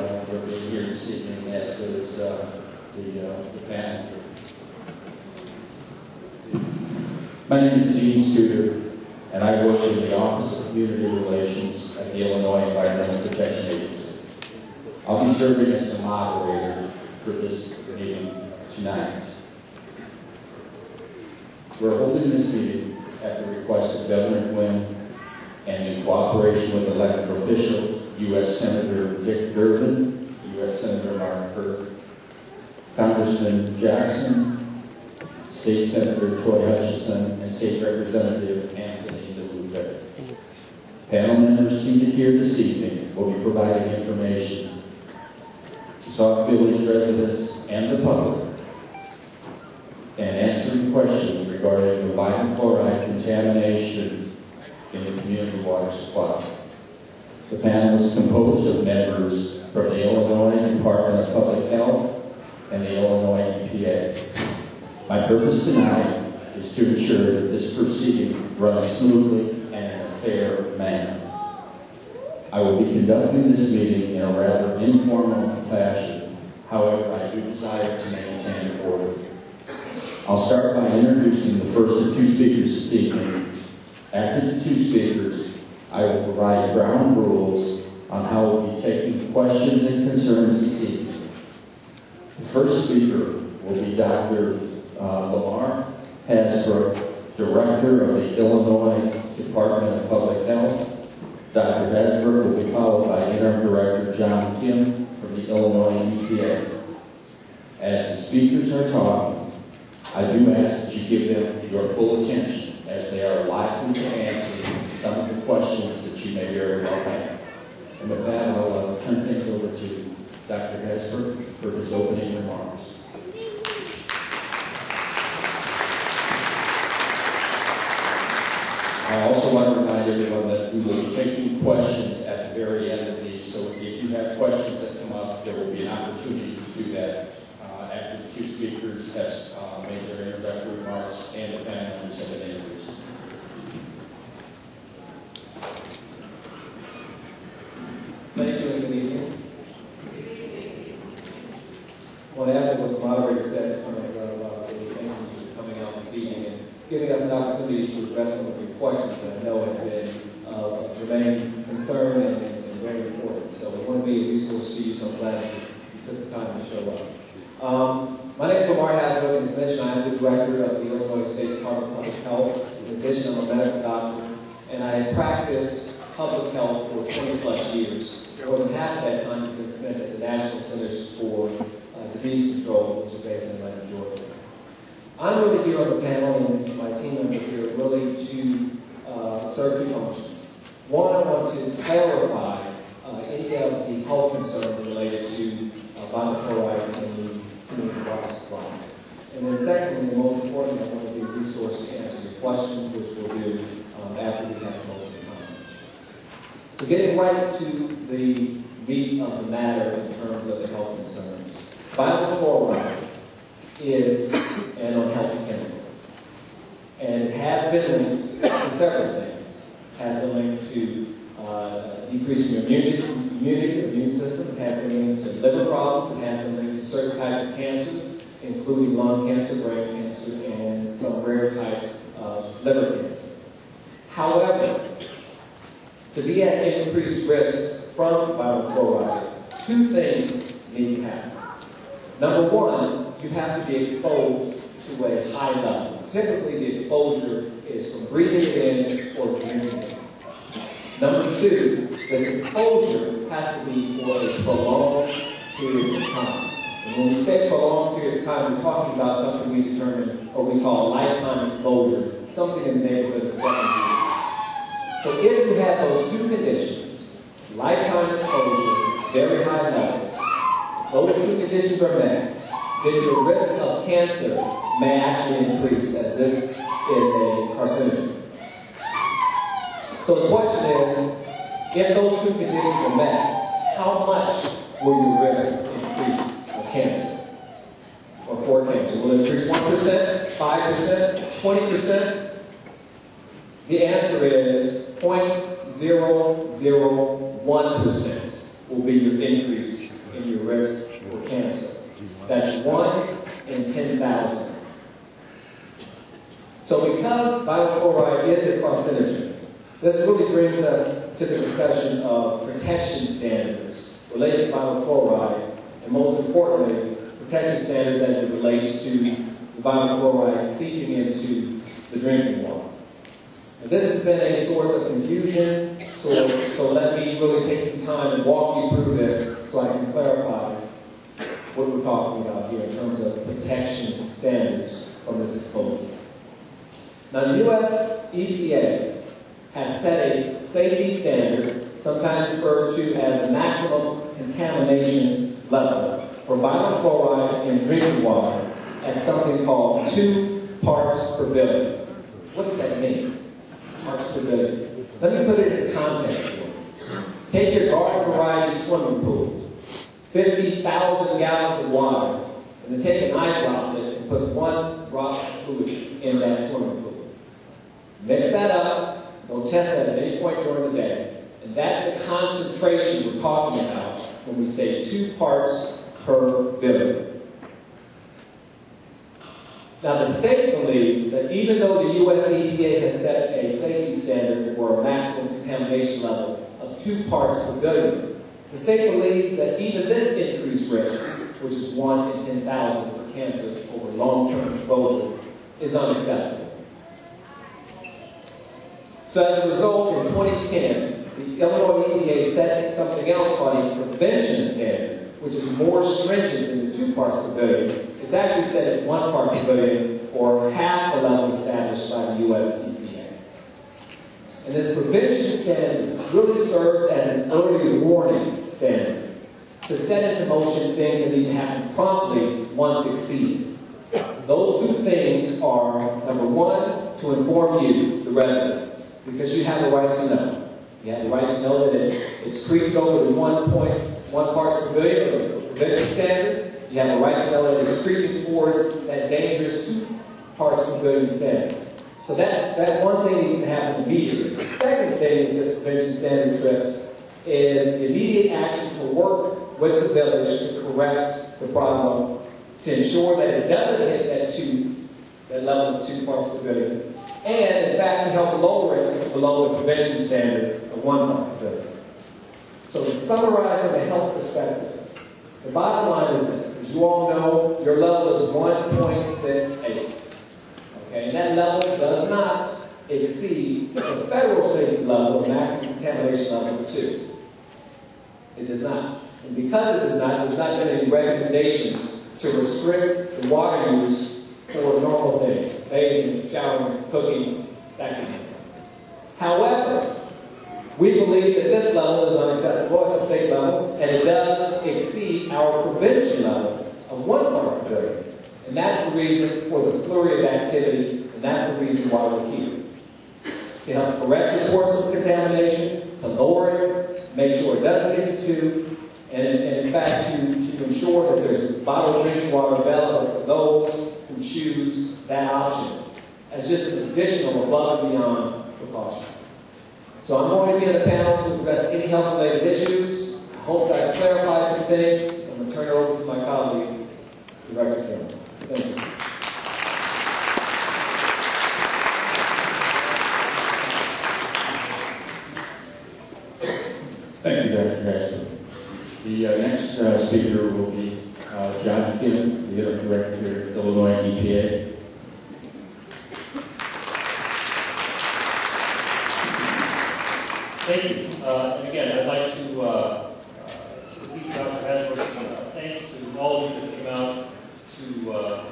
for being here this evening, as does the panel. My name is Dean Studer, and I work in the Office of Community Relations at the Illinois Environmental Protection Agency. I'll be serving as the moderator for this meeting tonight. We're holding this meeting at the request of Governor Quinn and in cooperation with elected officials, U.S. Senator Dick Durbin, U.S. Senator Mark Burke, Congressman Jackson, State Senator Troy Hutchison, and State Representative Anthony DeLuca. Panel members seated here this evening will be providing information to Sauk Village residents and the public, and answering questions regarding the vinyl chloride contamination in the community water supply. The panel is composed of members from the Illinois Department of Public Health and the Illinois EPA. My purpose tonight is to ensure that this proceeding runs smoothly and in a fair manner. I will be conducting this meeting in a rather informal fashion. However, I do desire to maintain order. I'll start by introducing the first of two speakers this evening. After the two speakers, I will provide ground rules on how we'll be taking questions and concerns this evening. The first speaker will be Dr. Lamar Hasbrook, Director of the Illinois Department of Public Health. Dr. Hasbrook will be followed by Interim Director John Kim from the Illinois EPA. As the speakers are talking, I do ask that you give them your full attention, as they are likely to answer some of the questions that you may very well have. And with that, I'll turn things over to Dr. Hasbrook for his opening remarks. I also want to remind everyone that we will be taking questions at the very end of these, so if you have questions that come up, there will be an opportunity to do that after the two speakers have made their introductory remarks and the panel members have been introduced. Thank you, and good evening. I want to echo what the moderator said in terms of thank you for coming out this evening and giving us an opportunity to address some of your questions that I know have been of germane concern and very important. So we want to be a resource to you, so I'm glad that you took the time to show up. My name is Lamar Hasbrook, and as mentioned, I am the Director of the Illinois State Department of Public Health. In addition, I'm a medical doctor, and I have practiced public health for 20 plus years. More than half of that time has been spent at the National Centers for Disease Control, which is based in Atlanta, Georgia. I'm really here on the panel, and my team member here, really to serve two functions. One, I want to clarify any of the health concerns related to vinyl chloride in the community water supply. And then secondly, and most importantly, I want to be a resource to answer your questions, which we'll do after we have some open comments. So getting right to the meat of the matter in terms of the health concerns. Vinyl chloride is an unhealthy chemical. And it has been linked to several things. It has been linked to decreasing immune system. It has been linked to liver problems. It has been linked to certain types of cancers, including lung cancer, brain cancer, and some rare types of liver cancer. However, to be at increased risk from vinyl chloride, two things need to happen. Number one, you have to be exposed to a high level. Typically, the exposure is from breathing it in or drinking it. Number two, the exposure has to be for a prolonged period of time. And when we say prolonged period of time, we're talking about something we determine, or we call lifetime exposure, something in the neighborhood of 7 years. So if you have those two conditions, lifetime exposure, very high levels, those two conditions are met, then your risk of cancer may actually increase, as this is a carcinogen. So the question is, if those two conditions are met, how much will your risk increase of cancer or for cancer? Will it increase 1%, 5%, 20%? The answer is 0.001% will be your increase in your risk for cancer. That's 1 in 10,000. So because vinyl chloride is a carcinogen, this really brings us to the discussion of protection standards related to vinyl chloride, and most importantly, protection standards as it relates to the vinyl chloride seeping into the drinking water. And this has been a source of confusion, so let me really take some time and walk you through this so I can clarify what we're talking about here in terms of protection standards from this exposure. Now, the U.S. EPA has set a safety standard, sometimes referred to as the maximum contamination level, for vinyl chloride in drinking water at something called 2 parts per billion. What does that mean? Parts per billion. Let me put it in context for you. Take your garden variety swimming pool, 50,000 gallons of water, and then take an eye droplet and put 1 drop of fluid in that swimming pool. Mix that up, go test that at any point during the day, and that's the concentration we're talking about when we say 2 parts per billion. Now, the state believes that even though the U.S. EPA has set a safety standard for a maximum contamination level of 2 parts per billion, the state believes that even this increased risk, which is 1 in 10,000 for cancer over long-term exposure, is unacceptable. So as a result, in 2010, the Illinois EPA set something else called a prevention standard, which is more stringent than the 2 parts per billion. It's actually set at 1 part per billion, or half the level established by the U.S. EPA. And this prevention standard really serves as an early warning standard to set into motion things that need to happen promptly once exceeded. Those 2 things are, number 1, to inform you, the residents, because you have the right to know. You have the right to know that it's creeped over the 1.1 parts per billion, or the prevention standard. You have the right to know that it's creeping towards that dangerous 2 parts per billion standard. So that one thing needs to happen immediately. The second thing that this prevention standard trips is immediate action to work with the village to correct the problem, to ensure that it doesn't hit that level of 2 parts per billion, and in fact to help lower it below the prevention standard of 1 part per billion. So to summarize from a health perspective, the bottom line is this. As you all know, your level is 1.68. Okay, and that level does not exceed the federal safety level of maximum contamination level of 2. It does not. And because it does not, there's not been any recommendations to restrict the water use for normal things, bathing, showering, cooking, that kind of thing. However, we believe that this level is unacceptable at the state level, and it does exceed our prevention level of 1 part per billion. And that's the reason for the flurry of activity, and that's the reason why we're here. To help correct the sources of contamination, to lower it, make sure it doesn't get to 2, and in fact to ensure that there's bottled drinking water available for those who choose that option as just an additional above and beyond precaution. So I'm going to be in the panel to address any health-related issues. I hope that I clarified some things. I'm going to turn it over to my colleague, Director Cameron. Thank you. Thank you, Dr. Castro. The next speaker will be John Kim, the Interim Director here at Illinois EPA. Thank you. And again, I'd like to repeat Dr. Hasbrook's thanks to all of you that came out to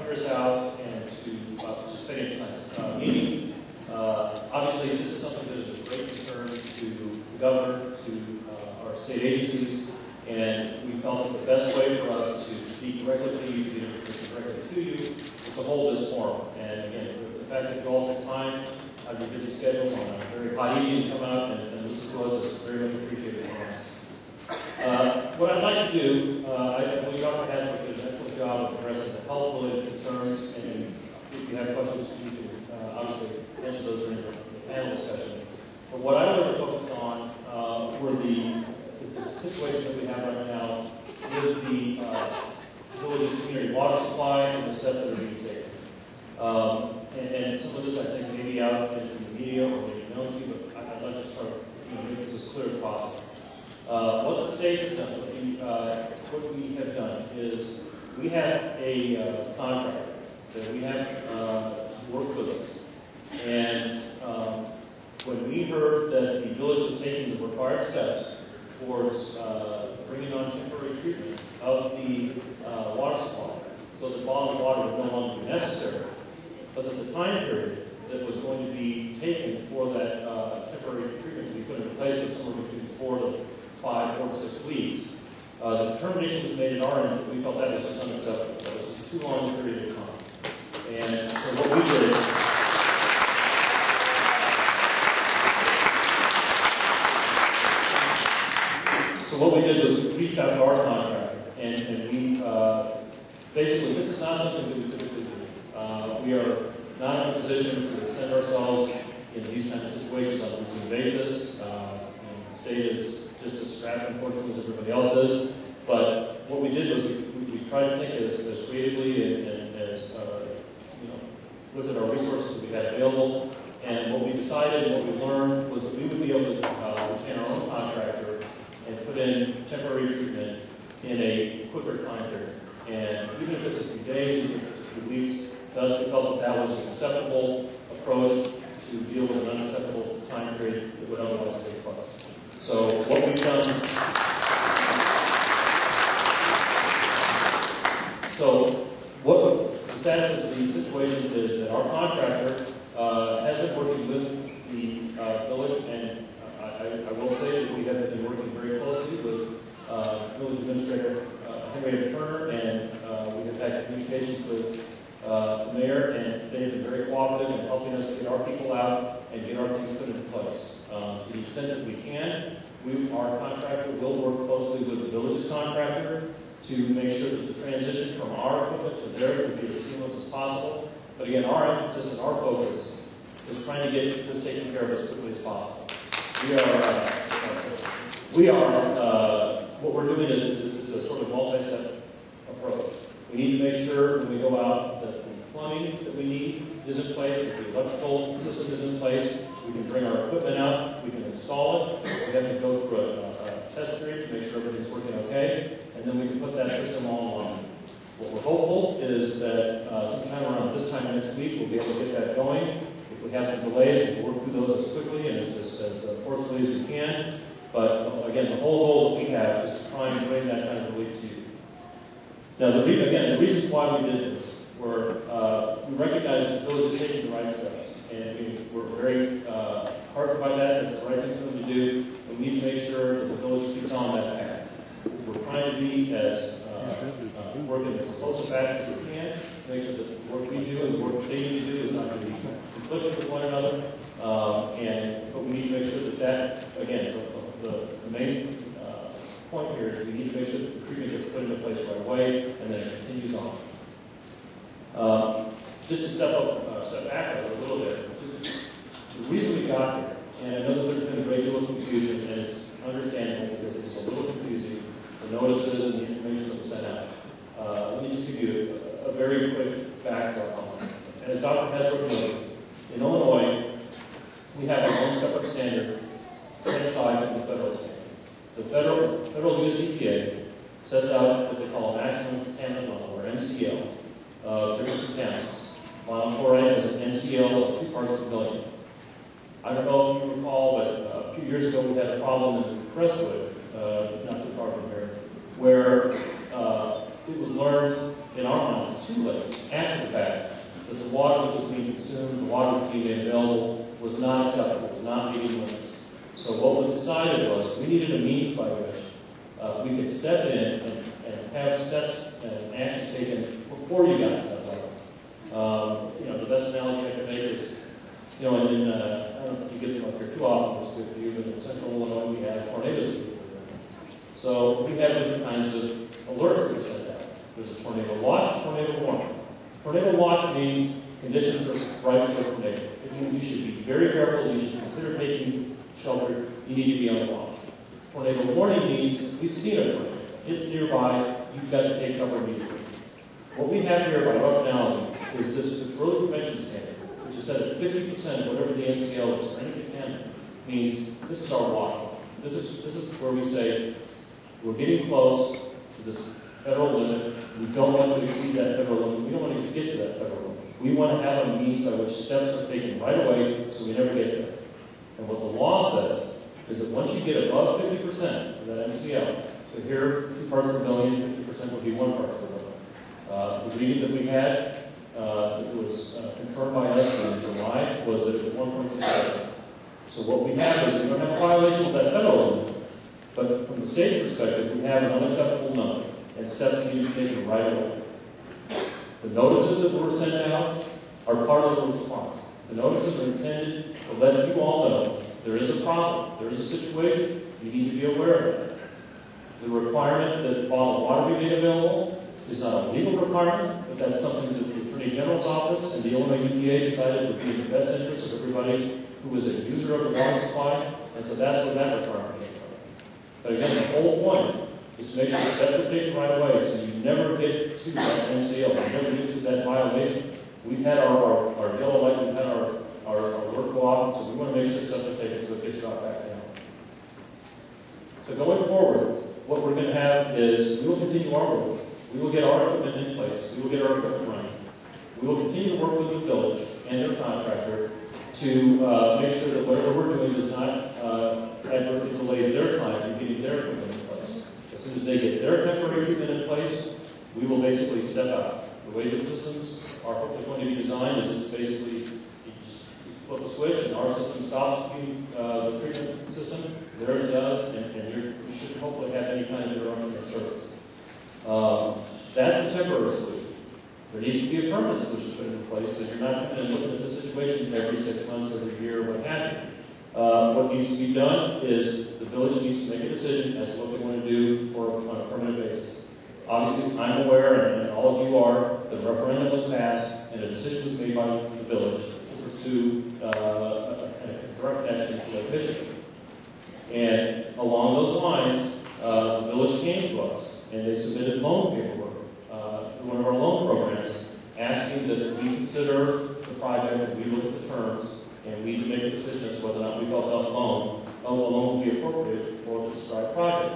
hear us out and to participate in tonight's meeting. Obviously, this is something that is of great concern to the governor, to our state agencies, and we felt that the best way for us to speak directly to you, to get information directly to you, is to hold this forum. And again, the fact that you all took time out of your busy schedule on a very hot evening to come out and listen to us is very much appreciated from us. What I'd like to do, I believe Dr. Hasbrook did an excellent job of addressing the health-related concerns, and if you have questions, you can obviously answer those during the panel discussion. But what I wanted to focus on were the situation that we have right now with water supply and the steps that are being taken. And some of this, I think, may be out in the media or maybe known to you, but I'd like to start make this as clear as possible. What the state has done, what we have done is we have a contractor that we have worked with us. And when we heard that the village was taking the required steps towards bringing on temporary treatment of the water supply, so that bottled water would no longer be necessary, but that the time period that was going to be taken for that temporary treatment to be put in place was somewhere between 4 to 6 weeks. The determination was made at our end that we felt that was just unacceptable. That was too long a period of time. And so what we did, was we reached out to our contractor, and we basically, this is not something that we typically do. We are not in a position to extend ourselves in these kinds of situations on a routine basis. And the state is just as strapped, unfortunately, as everybody else is. But what we did was we tried to think as creatively and as look at our resources that we had available. And what we decided, what we learned, was that we would be able to retain our own contractor and put in temporary treatment in a quicker time period. And even if it's a few days, even if it's a few weeks, we felt that was an acceptable approach to deal with an unacceptable time period that would otherwise take place. So what we've done, what the status of the situation is that our contractor has been working with the village, and I will say that we have been working very closely with village administrator Henry Turner, and we have had communications with the mayor, and they have been very cooperative in helping us get our people out and get our things put in place. To the extent that we can, our contractor will work closely with the village's contractor to make sure that the transition from our equipment to theirs will be as seamless as possible. But again, our emphasis and our focus is trying to get this taken care of as quickly as possible. What we're doing is a sort of multi-step approach. We need to make sure when we go out that the plumbing that we need is in place, that the electrical system is in place, we can bring our equipment out, we can install it, we have to go through a test period to make sure everything's working okay, and then we can put that system all online. What we're hopeful is that sometime around this time next week, we'll be able to get that going. If we have some delays, we'll work through those as quickly and as forcefully as we can. But again, the whole goal that we have is to try and bring that kind of relief to you. Now, the reasons why we did this were we recognize that the village is taking the right steps, and we're very heartened by that. It's the right thing for them to do. We need to make sure that the village keeps on that path. We're trying to be as working as close a fashion as we can, make sure that the work we do and the work they need to do is not going to be conflicting with one another. But we need to make sure that again, the main point here is we need to make sure that the treatment gets put into place right away and then it continues on. Just to step back a little bit, the reason we got here, and I know that there's been a great deal of confusion, and it's understandable because it's a little confusing, the notices and the information that was sent out. Let me just give you a very quick background on it. As Dr. Hasbrook noted, in Illinois, we have our own separate standard set aside from the federal standard. The federal US EPA sets out what they call a maximum contaminant level, or MCL, of different contaminants. Vinyl chloride is an NCL of 2 parts per million. I don't know if you recall, but a few years ago we had a problem in Crestwood, not too far from here, where it was learned in our minds too late, after the fact, that the water that was being consumed, the water that was being made available, was not acceptable, was not meeting limits. So what was decided was we needed a means by which we could step in and have steps and action taken before you got to that level. The best analogy I can make is, I don't know if you get them up here too often, it's good for you, but in central Illinois we have tornadoes. So we have different kinds of alerts that are sent out. There's a tornado watch, tornado warning. Tornado watch means conditions are ripe for a tornado. It means you should be very careful, you should consider taking shelter, you need to be on the watch. Tornado warning means we've seen a tornado. It's nearby, you've got to take cover immediately. What we have here by rough analogy is this road prevention standard, which is set at 50% of whatever the NCL is for any contaminant, means this is our water. This is where we say we're getting close to this federal limit. We don't want to exceed that federal limit. We don't want to get to that federal limit. We want to have a means by which steps are taken right away so we never get there. And what the law says is that once you get above 50% of that MCL, so here 2 parts per million, 50% would be 1 part per million. The reading that we had that was confirmed by us in July was that it was 1.67. So what we have is we don't have a violation of that federal limit, but from the state's perspective, we have an unacceptable number, and steps need to be taken right away. The notices that were sent out are part of the response. The notices are intended to let you all know there is a problem, there is a situation, you need to be aware of it. The requirement that bottled water be made available is not a legal requirement, but that's something that the Attorney General's office and the Illinois EPA decided would be in the best interest of everybody who is a user of the water supply, and so that's where that requirement came from. But again, the whole point is to make sure steps are taken right away so you never get to that MCL, you never get to that violation. We've had our yellow light, we've had our work go off, so we want to make sure steps are taken so it gets dropped back down. So going forward, what we're going to have is we will continue our work. We will get our equipment in place. We will get our equipment running. We will continue to work with the village and their contractor to make sure that whatever we're doing does not adversely delay their time in getting their equipment in place. As soon as they get their temporary treatment in place, we will basically step out. The way the systems are hopefully going to be designed is it's basically you just flip a switch and our system stops being the treatment system, theirs does, and you shouldn't hopefully have any kind of interruption in service. That's the temporary solution. There needs to be a permanent solution put in place so you're not going to look at the situation every 6 months, every year, what have you. What needs to be done is the village needs to make a decision as to what they want to do on a permanent basis. Obviously, I'm aware, and all of you are, that a referendum was passed and a decision was made by the village to pursue a direct connection to Lake Michigan. And along those lines, the village came to us and they submitted loan paperwork through one of our loan programs, asking that we consider the project, and we look at the terms, and we make a decision as to whether or not we felt that loan would be appropriate for the described project.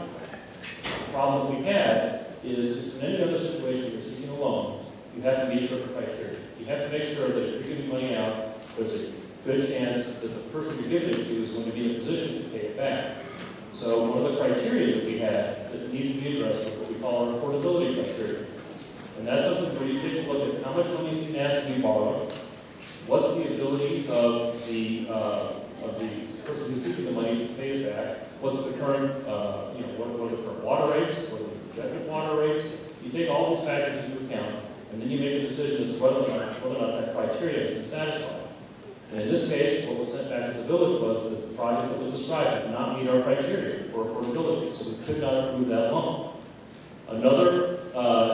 The problem that we had is, just in any other situation you're seeking a loan, you have to meet certain criteria. You have to make sure that if you're giving money out, there's a good chance that the person you're giving it to is going to be in a position to pay it back. So one of the criteria that we had that needed to be addressed was what we call our affordability criteria. And that's something where you take a look at how much money is being asked to be borrowed, what's the ability of the person who's seeking the money to pay it back, what's the current, what are the current water rates, what are the projected water rates. You take all these factors into account, and then you make a decision as to whether or not that criteria has been satisfied. And in this case, what was sent back to the village was that the project that was described did not meet our criteria for affordability, so we could not approve that loan. Another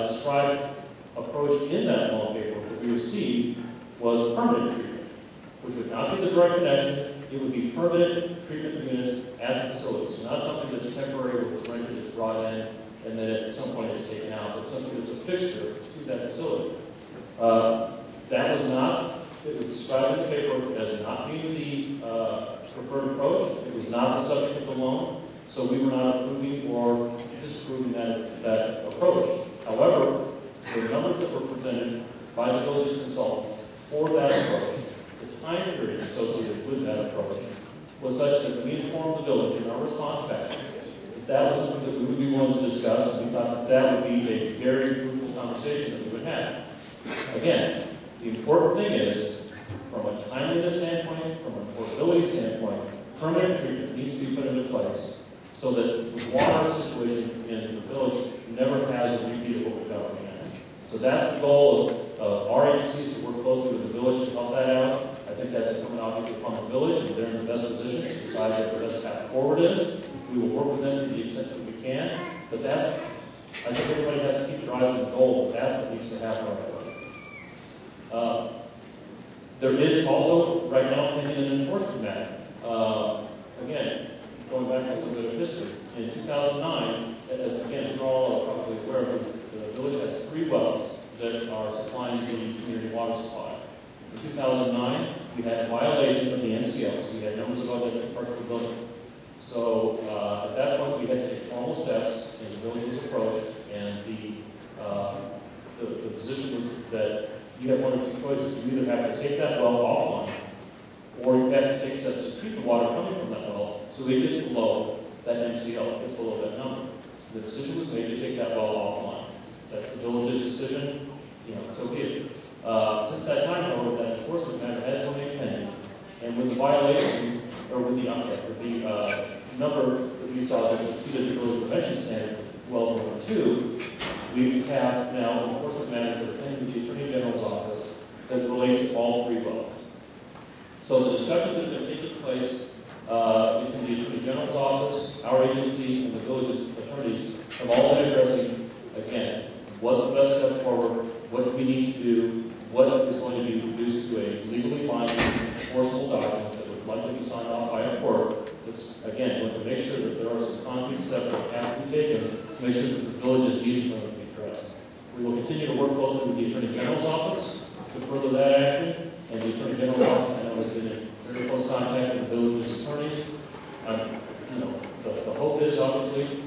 described approach in that loan paperwork that we received was permanent treatment, which would not be the direct connection. It would be permanent treatment units at the facility. So not something that's temporary, where it's rented, it's brought in, and then at some point it's taken out, but something that's a fixture to that facility. That was not, it was described in the paperwork as not being the preferred approach. It was not the subject of the loan, so we were not approving or disapproving that approach. However, the numbers that were presented by the village's consultant for that approach, the time period associated with that approach, was such that we informed the village in our response back that was something that we would be willing to discuss, and we thought that would be a very fruitful conversation that we would have. Again, the important thing is, from a timeliness standpoint, from an affordability standpoint, permanent treatment needs to be put into place so that the water situation in the village never has a repeat of what we've got right now. So that's the goal of our agencies, to work closely with the village to help that out. I think that's incumbent obviously upon the village, and they're in the best position to decide what the best path forward is. We will work with them to the extent that we can, but that's, I think everybody has to keep their eyes on the goal. That's what needs to happen right. There is also, right now, pending an enforcement matter. Again, going back to a little bit of history, in 2009, again, you're all probably aware of, the village has 3 wells that 2009, we had a violation of the MCL, so we had numbers above that parts of the building. So at that point, we had to take formal steps, and the building was approached, and the position was that you have one of two choices. You either have to take that well offline, or you have to take steps to keep the water coming from that well so it gets below that MCL, gets below that number. The decision was made to take that well offline. That's the village's decision, so be it. Since that time, however, that enforcement matter has remained pending, and with the violation, or with the, with the number that we saw that exceeded the village prevention standard, wells number 2, we have now enforcement matters that are pending with the Attorney General's office that relate to all 3 wells. So the discussions that have taken place between the Attorney General's office, our agency, and the village's attorneys have all been addressing, again, what's the best step forward, what do we need to do, what is going to be reduced to a legally binding, enforceable document that would likely be signed off by a court. That's, again, going to make sure that there are some concrete steps that have to be taken to make sure that the village's needs are going to be addressed. We will continue to work closely with the Attorney General's office to further that action, and the Attorney General's office, I know, has been in very close contact with the village's attorneys. The hope is, obviously,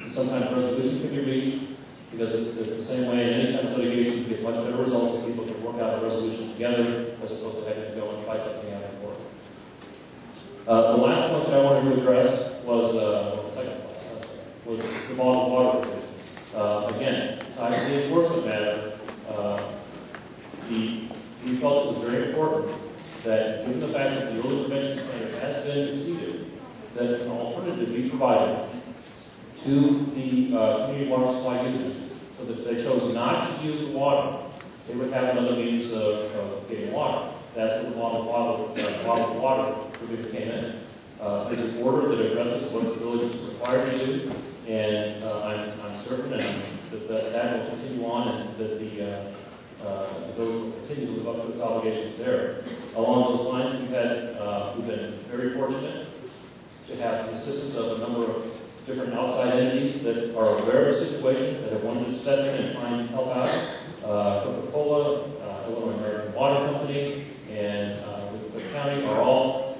that some kind of resolution can be reached, because it's the same way in any kind of litigation, you get much better results if people can work out a resolution together, as opposed to having to go and fight something out in court. The last point that I wanted to address was, the second point, was the bottled water provision. Again, tied to the enforcement matter, we felt it was very important that, given the fact that the early prevention standard has been exceeded, that an alternative be provided to the community water supply users, so that if they chose not to use the water, they would have another means of getting water. That's where the bottled water provision came in. There's an order that addresses what the village is required to do, and I'm certain that will continue on, and that the village will continue to live up to its obligations there. Along those lines, we've been very fortunate to have the assistance of a number of different outside entities that are aware of the situation, that have wanted to step in and try and help out. Coca-Cola, Illinois American Water Company, and the county are all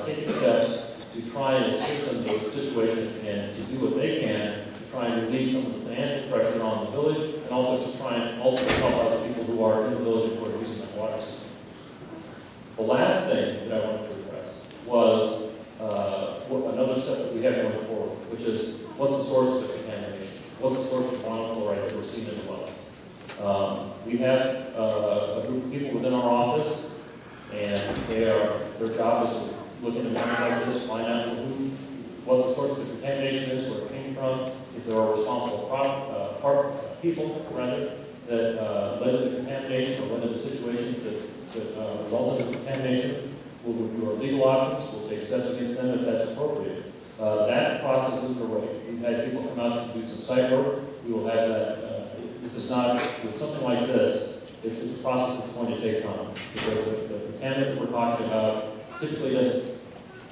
taking steps to try and assist in the situation and to do what they can to try and relieve some of the financial pressure on the village, and also to try and ultimately help out the people who are in the village who are using that water system. The last thing that I wanted to address was another step that we have going forward, which is what's the source of the contamination? What's the source of monochloride that we're seeing in the wells? We have a group of people within our office, and their job is to look into matters like this, find out what the source of the contamination is, where it came from, if there are responsible people that led to the contamination or led to the situations that resulted in the contamination. We'll review our legal options. We'll take steps against them if that's appropriate. That process is underway. We've had people come out to do some site work. We will have that. This is not, with something like this, it's a process that's going to take time. Because the contaminant that we're talking about typically doesn't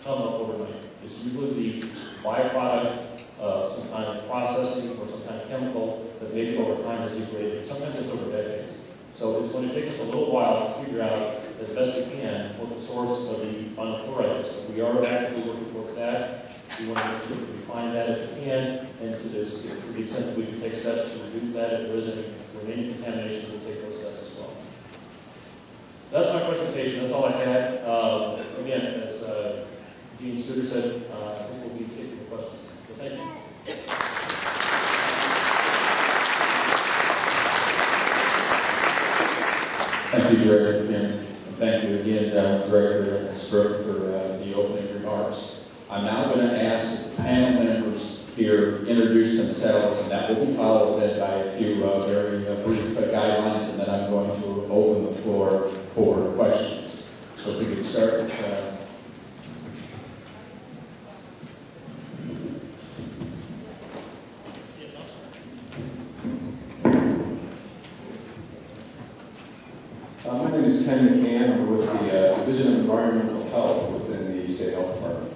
come up overnight. It's usually the byproduct of some kind of processing or some kind of chemical that maybe over time has degraded. Sometimes it's over decades. So it's going to take us a little while to figure out as best we can what the source of the monochloride is. But we are actively working towards that. We want to make sure that we find that if we can, and to the extent that we can take steps to reduce that. If there is any remaining contamination, we'll take those steps as well. That's my presentation. That's all I had. Again, as Dean Studer said, I think we'll be taking the questions. So thank you. Thank you, Director, and thank you again, Director Stroke, for the opening remarks. I'm now going to ask the panel members here introduce themselves, and that will be followed then by a few very brief guidelines, and then I'm going to open the floor for questions. So if we could start with my name is Ken McCann. I'm with the Division of Environmental Health within the State Health Department.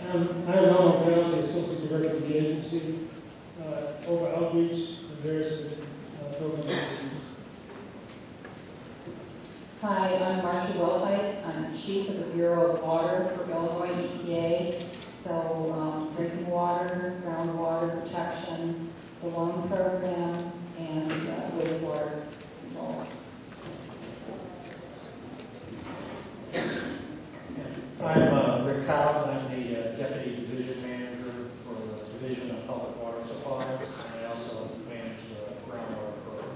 I'm Ronald Brown, the Associate Director of the agency. Over outreach, we've various programs. Hi, I'm Marcia Wellhite. I'm Chief of the Bureau of Water for Illinois EPA. So drinking water, groundwater protection, the loan program, and wastewater controls. I'm Rick Cowell. I'm the Deputy Division Manager for the Division of Public Water Supplies, and I also manage the groundwater program.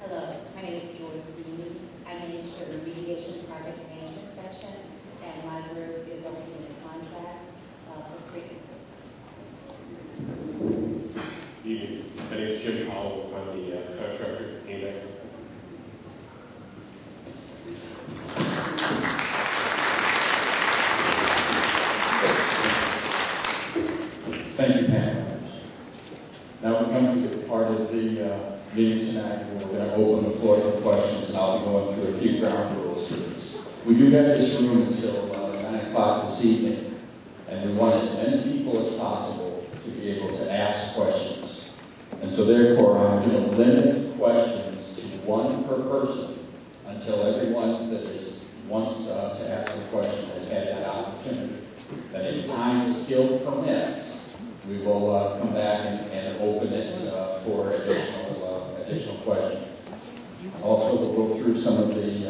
Hello, my name is Joyce Steele. I manage the remediation project management section, and my group is overseeing the contracts for treatment systems. Good evening. My name is Jim Howell. I'm the contractor for AMEC. Thank you, panel. Now we come to the part of the meeting tonight where we're going to open the floor for questions, and I'll be going through a few ground rules for this. We do have this room until 9 o'clock this evening, and we want as many people as possible to be able to ask questions. And so therefore, I'm going to limit questions to one per person until everyone that wants to ask a question has had that opportunity. But in time the skill permits, we will come back and open it for additional questions. Also, we'll go through some of the,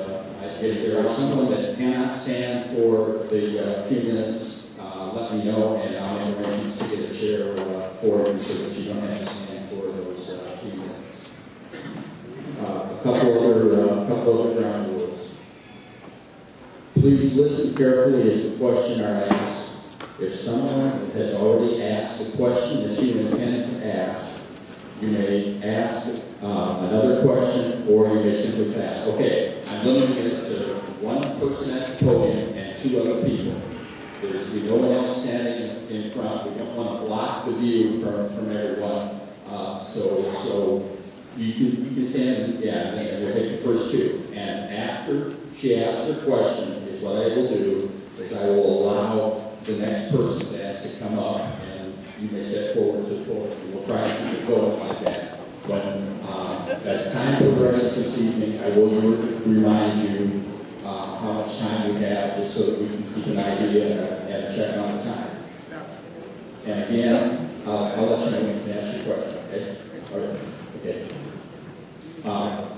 if there are someone that cannot stand for the few minutes, let me know, and I'll make arrangements to get a chair for you so that you don't have to stand for those few minutes. A couple other ground rules. Please listen carefully as the questioner asks. If someone has already asked the question that you intend to ask, you may ask another question, or you may simply pass. Okay, I'm limiting it to one person at the podium and two other people. There's to be no one else standing in front. We don't want to block the view from everyone. So you can stand, and we'll take the first two. And after she asks her question, is what I will do is I will allow the next person to come up, and you may step forward to the podium. We'll try to keep it going like that. When as time progresses this evening, I will remind you how much time we have, just so that we can keep an idea and check on the time. And again, I'll let you know when you can ask your question. Okay? All right. Okay.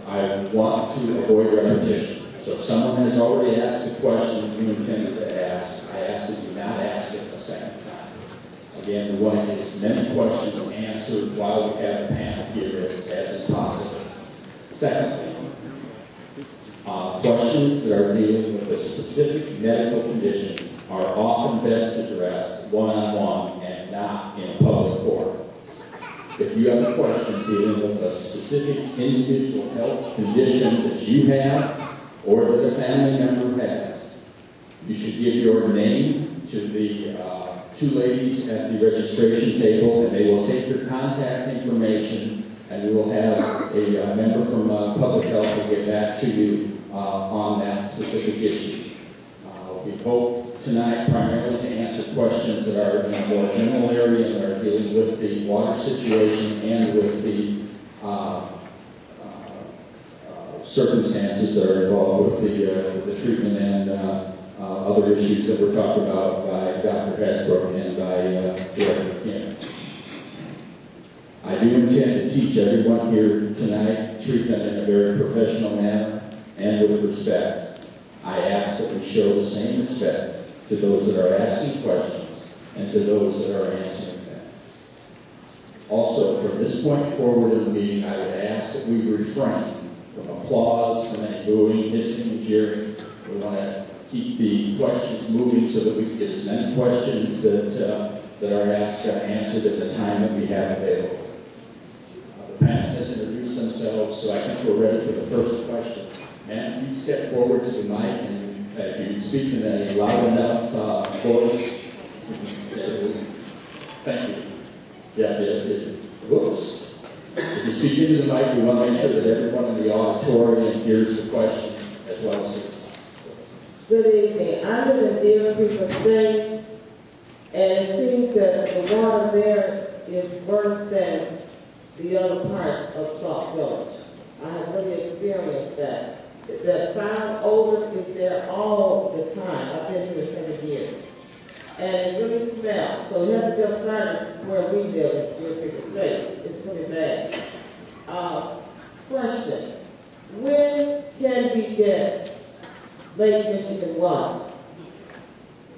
I want to avoid repetition. So if someone has already asked the question you intended to ask, I ask that you not ask it a second time. Again, we want to get as many questions answered while we have a panel here as is possible. Secondly, questions that are dealing with a specific medical condition are often best addressed one-on-one and not in a public forum. If you have a question dealing with a specific individual health condition that you have or that a family member has, you should give your name to the two ladies at the registration table, and they will take your contact information, and we will have a member from public health to get back to you on that specific issue. We hope tonight primarily to answer questions that are in a more general area and are dealing with the water situation and with the circumstances that are involved with the treatment and other issues that were talked about by Dr. Hasbrook and by Director Kim. I do intend to teach everyone here tonight, treat them in a very professional manner and with respect. I ask that we show the same respect to those that are asking questions and to those that are answering them. Also, from this point forward in the meeting, I would ask that we refrain from applause, from any booing, hissing, and jeering. We want to keep the questions moving so that we can get as many questions that are asked answered at the time that we have available. The panel has introduced themselves, so I think we're ready for the first question. Ma'am, if you step forward to the mic, and if you can speak in a loud enough voice, thank you. Yeah, whoops. If you speak into the mic, we want to make sure that everyone in the auditorium hears the question as well as. Good evening. I live in Deer Creek Estates, And it seems that the water there is worse than the other parts of Sauk Village. I have really experienced that. The foul odor is there all the time. I've been here 7 years. And it really smells. So it hasn't just started where we live in Deerfield Estates. It's pretty bad. Question. When can we get Lake Michigan water?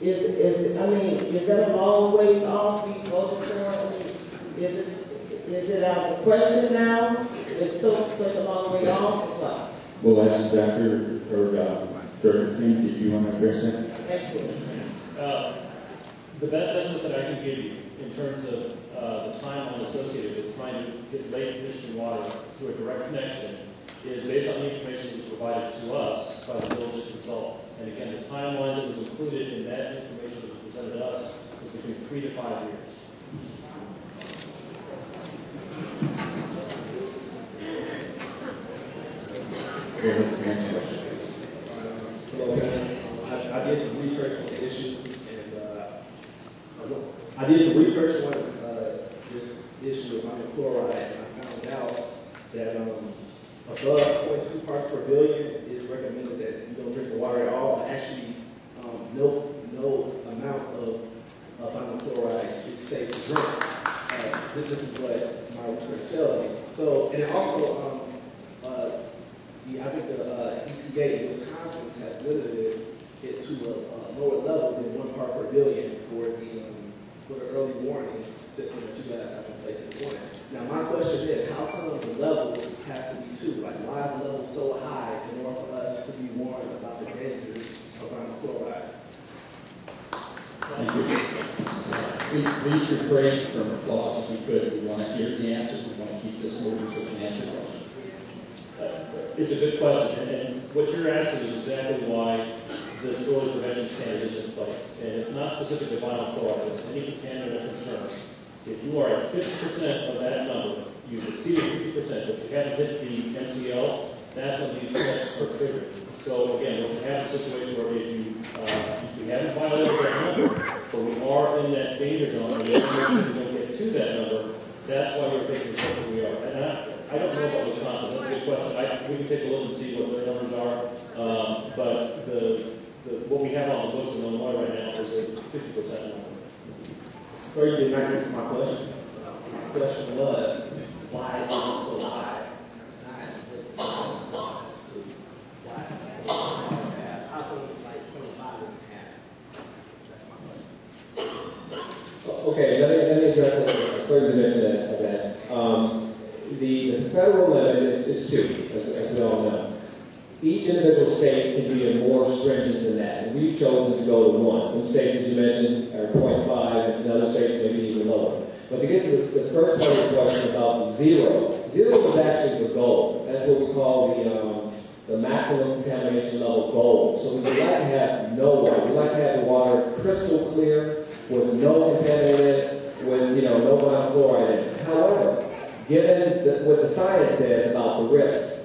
Is that a long ways off? We voted for it? Is it out of the question now? Is such a long way off or what? Well, that's Dr. Director King, did you want to address that? Thank you. The best estimate that I can give you in terms of the timeline associated with trying to get Lake Michigan water through a direct connection is based on the information that was provided to us by the village's consultant. And again, the timeline that was included in that information that was presented to us was between 3 to 5 years. Hello, I did some research on the issue, and I did some research on this issue of ammonium chloride, and I found out that above 0.2 parts per billion is recommended that you don't drink the water at all. Actually, no amount of ammonium chloride is safe to drink. This is what my research tells me. So, and it also, I think the EPA in Wisconsin has limited it to a lower level than 1 part per billion for the early warning system that you guys have in place at the morning. Now, my question is, how come the level has to be 2? Like, why is the level so high in order for us to be warned about the dangers of ammonium chloride? Thank you. Please refrain from applause if we could. We want to hear the answers. We want to keep this moving so we can answer questions. It's a good question, and what you're asking is exactly why this early prevention standard is in place. And it's not specific to vinyl chloride, it's any contaminant of concern. If you are at 50% of that number, you've exceeded 50%, but you haven't hit the MCL, that's when these steps are triggered. So again, we have a situation where if you haven't violated that number, but we are in that danger zone, and we don't get to that number, that's why we're taking the steps that we are. And I don't know about Wisconsin. That's a good question. We can take a look and see what their numbers are. But what we have on the books in Illinois right now is a 50% number. So you did not answer my question. My question was, why is it so high? How come it's like 25 and a half? That's my question. Okay, let me address that. Sorry to mention that. The federal limit is 2, as we all know. Each individual state can be more stringent than that, and we've chosen to go to 1. Some states, as you mentioned, are 0.5, and other states may be even lower. But to get to the first part of the question about 0 is actually the goal. That's what we call the maximum contamination level goal. So we would like to have no water. We like to have the water crystal clear with no contaminant, with no vinyl chloride in it. However, given what the science says about the risk,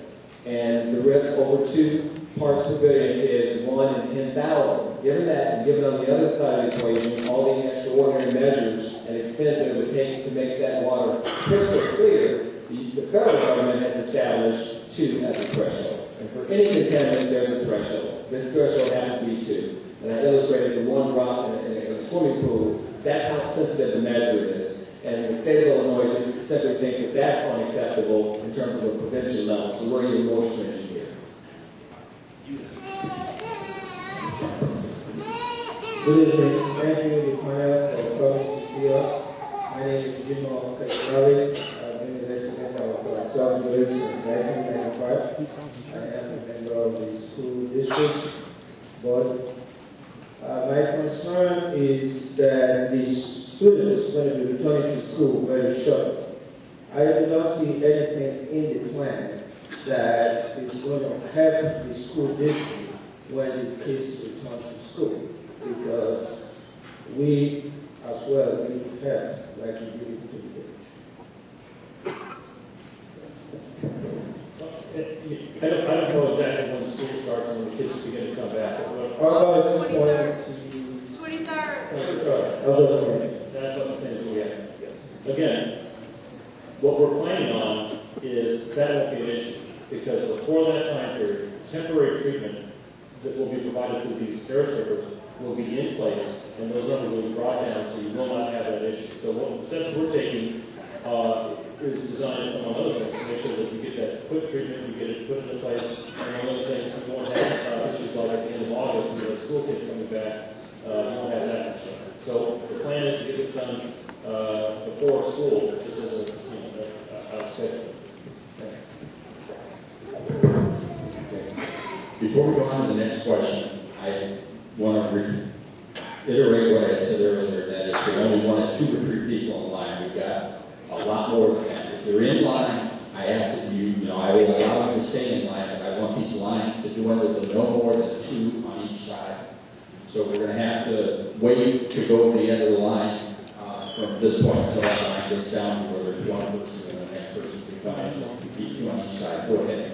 and the risk over 2 parts per billion is 1 in 10,000. Given that, and given on the other side of the equation, all the extraordinary measures and expense that it would take to make that water crystal clear, the federal government has established 2 as a threshold. And for any contaminant, there's a threshold. This threshold happens to be 2. And I illustrated the 1 drop in a swimming pool. That's how sensitive the measure is. And the state of Illinois just simply thinks that that's unacceptable in terms of a prevention level. So we're even more stringent here. Good evening. Thank you, panel, for coming to see us. My name is Jimo Kakrali. I've been the resident of Sauk Village since 1995. I am a member of the school district board. My concern is that the students going to be returning to school very shortly. I do not see anything in the plan that is going to help the school district when the kids return to school, because we as well need help like we do today. I don't know exactly when school starts and when the kids begin to come back. August 23rd. August because before that time period, temporary treatment that will be provided through these air strippers will be in place, and those numbers will be brought down, so you will not have that issue. So what the steps we're taking is designed, among other things, to make sure that you get that quick treatment, you get it put into place, and among other things, you won't have issues like at the end of August, when the school kids coming back, you won't have that concern. So the plan is to get this done before school, just as a schedule. Before we go on to the next question, I want to reiterate what I said earlier, that if we only wanted 2 or 3 people in line, we've got a lot more than that. If you're in line, I ask that I will allow you to stay in line, but I want these lines to dwindle to no more than 2 on each side. So we're going to have to wait to go to the end of the line from this point until that line gets down to where there's 1 person and the next person can come in, so keep 2 on each side. Go ahead.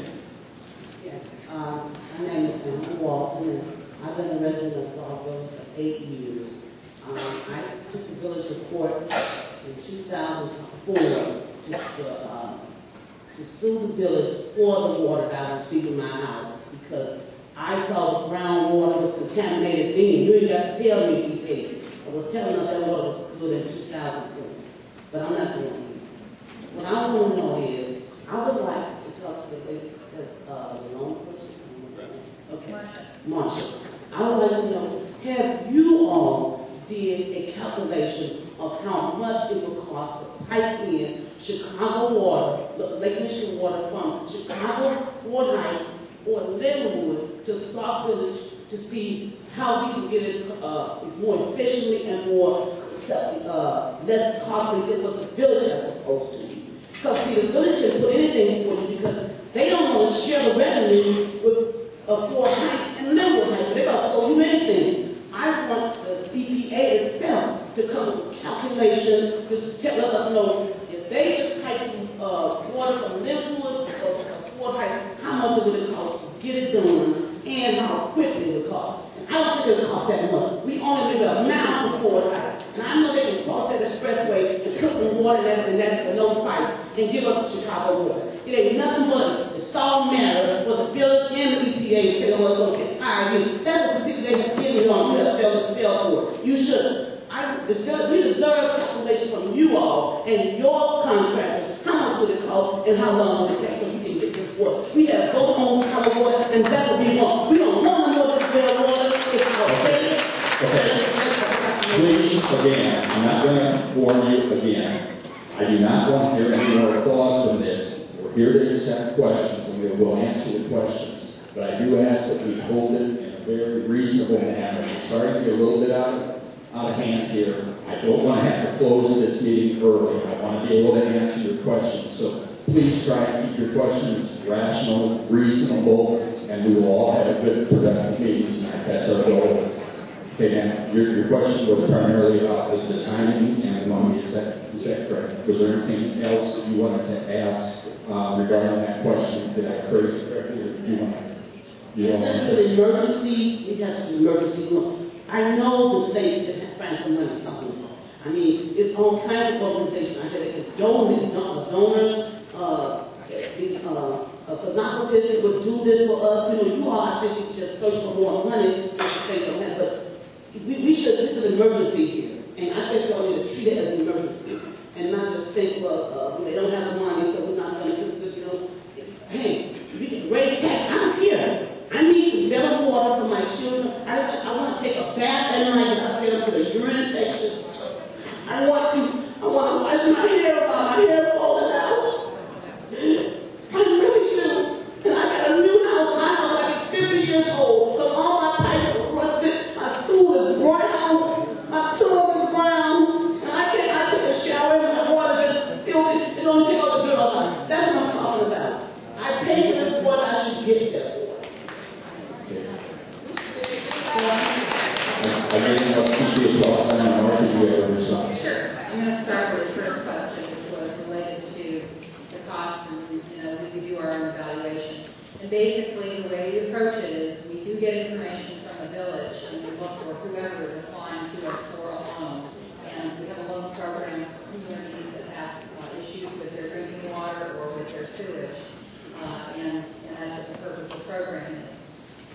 My name is Emma Walton, and I've been a resident of Sauk for 8 years. I took the village report in 2004 to sue the village for the water that I received in my house because I saw the groundwater was contaminated then. You ain't got to tell me EPA. I was telling us that water was good in 2004, but I'm not doing it. What I want to know is, I would like to talk to the loan person. Okay, Marshall. I would like to know, have you all did a calculation of how much it would cost to pipe in Chicago water, Lake Michigan water from Chicago, Fort Heights, or Linwood to Sauk Village to see how we can get it more efficiently and more less costly than what the village has proposed to you? Because see, the village can put anything for you because they don't want to share the revenue with Fort Heights and Linwood Heights. They're going to throw you anything. I want the EPA itself to come with a calculation to let us know if they just pipe some water from Linwood or Fort Heights, how much would it cost to get it done and how quickly it would cost. And I don't think it would cost that much. We only live a mile from Fort Heights. And I know they can cross that expressway and put some water in those pipes and give us the Chicago water. It ain't nothing but a stall matter for the village and the EPA to say, well, it's going to hire you. That's a decision they have given you on. You have failed for. You should. We deserve calculation from you all and your contractors. How much would it cost and how long would it take so we can get this water? We have voted on Chicago water and that's what we want. We don't want to know this well water. It's okay. Please, again, I'm not going to warn you again. I do not want to hear any more applause from this. We're here to accept questions, and we will answer the questions. But I do ask that we hold it in a very reasonable manner. We're starting to get a little bit out of hand here. I don't want to have to close this meeting early. I want to be able to answer your questions. So please try to keep your questions rational, reasonable, and we will all have a good, productive meeting tonight. That's our goal. Okay, now, your question was primarily about the timing and the money. Is that correct? Was there anything else you wanted to ask regarding that question? Did I phrase it correctly, or did you want to? It's an emergency. It has an emergency. I know the state can find some money somewhere. I mean, it's all kinds of organizations. I had donors, these philanthropists would do this for us. You all, I think, you just search for more money to save them that. But we should, this is an emergency here. And I think we all need to treat it as an emergency. And not just think, well, they don't have the money, so we're not going to do this, Hey, we can raise tax. I don't care. I need some better water for my children. I want to take a bath at night and I sit up with a urine infection. I want to wash my hair while my hair falling out. I really do. And I got a new house. My house like it's 50 years old. Because all my pipes are rusted. My stool is brown. My tub is brown. And I took a shower and my water just filled it. It don't take all the dirt off. That's what I'm talking about. I pay for this water. I should get that. Sure. I'm going to start with the first question, which was related to the costs, and we do our own evaluation. And basically, the way we approach it is we do get information from the village, and we look for whoever is applying to us for a loan. And we have a loan program for communities that have issues with their drinking water or with their sewage. And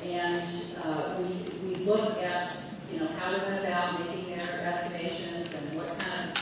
And we look at, you know, how they went about making their estimations and what kind of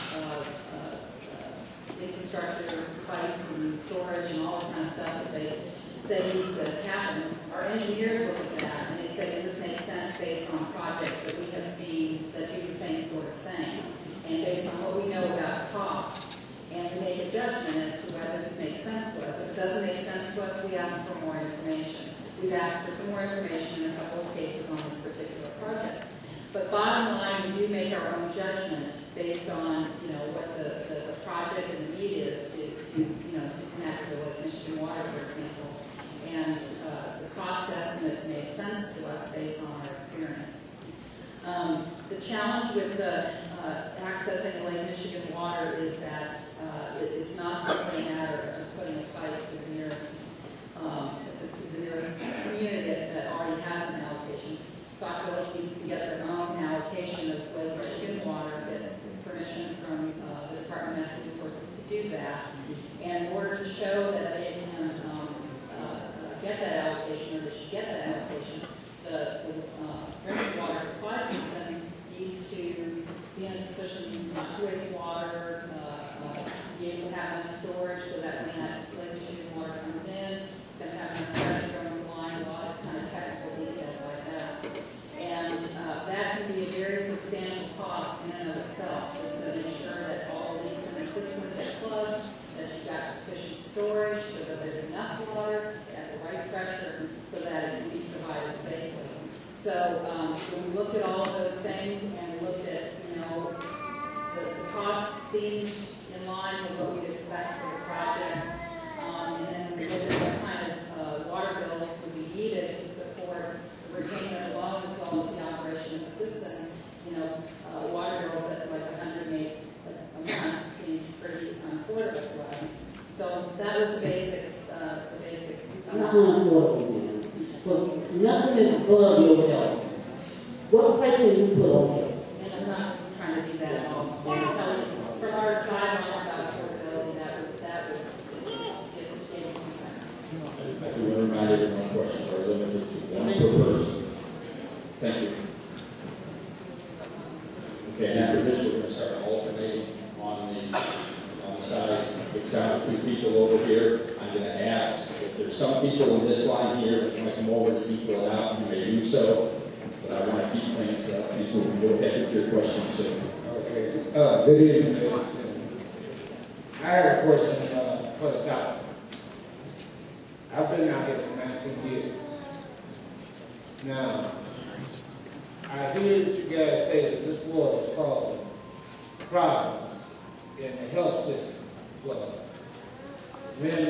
infrastructure, pipes and storage and all this kind of stuff that they say needs to happen. Our engineers look at that and they say, does this make sense based on projects that we have seen that do the same sort of thing? And based on what we know about costs, and we make a judgment as to whether this makes sense to us. If it doesn't make sense to us, we ask for more information. We've asked for some more information in a couple of cases on this particular project. But bottom line, we do make our own judgment based on, you know, what the project and the need is to you know, to connect to Lake Michigan Water, for example. And the cost estimates made sense to us based on our experience. The challenge with accessing the Lake Michigan water is that it's not simply a matter of just putting a pipe to the nearest community that already has an allocation. Sauk Village needs to get their own allocation of Lake Michigan water, get permission from the Department of Natural Resources to do that. And in order to show that they can get that allocation, or they should get that allocation, the drinking water supply system needs to be in a position not to waste water, be able to have enough storage so that when that Lake Michigan water comes in, it's going to have enough pressure going the line, a lot of kind of technical details like that. And that can be a very substantial cost in and of itself, just to make sure that all the leaks in the system get plugged, that you've got sufficient storage so that there's enough water at the right pressure so that it can be provided safely. So when we looked at all of those things and we looked at, you know, the cost seemed in line with what we'd expect for the project, and then we looked at what kind of water bills would be needed to support the repayment of the loan as well as the operation of the system. You know, water bills at like $108 a month seemed pretty unaffordable to us. So that was the basic. It's not unaffordable, man. For nothing is above your health. What price will you put on it? And I'm not trying to do that at all. So I'm telling you, from our guidelines about affordability, that was it concern. I do want to remind everyone questions are limited to one per person. Thank you. Okay, and after this, we're going to start alternating on the sides. It's down to 2 people over here. I'm going to ask if there's some people in this line here that want to come over to equal it out, you may do so. But I want to keep things up. Please move. Go ahead with your questions, sir. Okay. Good evening. I have a question for the doctor. I've been out here for 19 years. Now, I hear that you guys say that this water is causing problems in the health system for men,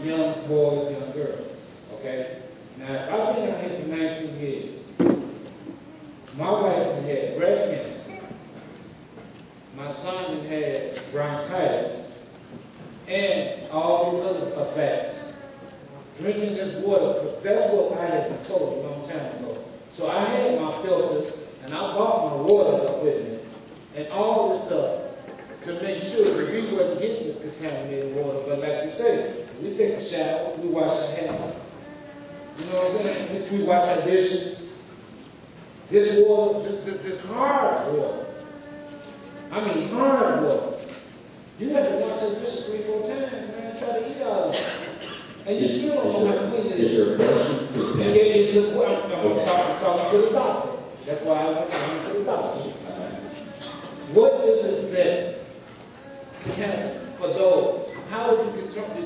young boys, young girls. Okay? Now, if I've been out here for 19 years, my wife had breast cancer, my son had bronchitis, and all these other effects. Drinking this water, because that's what I had been told a long time ago. So I had my filters, and I bought my water up with me, and all this stuff to make sure that we wasn't getting this contaminated water. But like you say, we take a shower, we wash our hands. You know what I'm saying? We wash our dishes. This water, this hard water. I mean hard water. You have to wash your dishes 3-4 times, man, try to eat all of it. And you still don't know how to clean it. Is there a question? I'm talking to the doctor. That's why I went to the doctor. What is it that can happen for those? How do you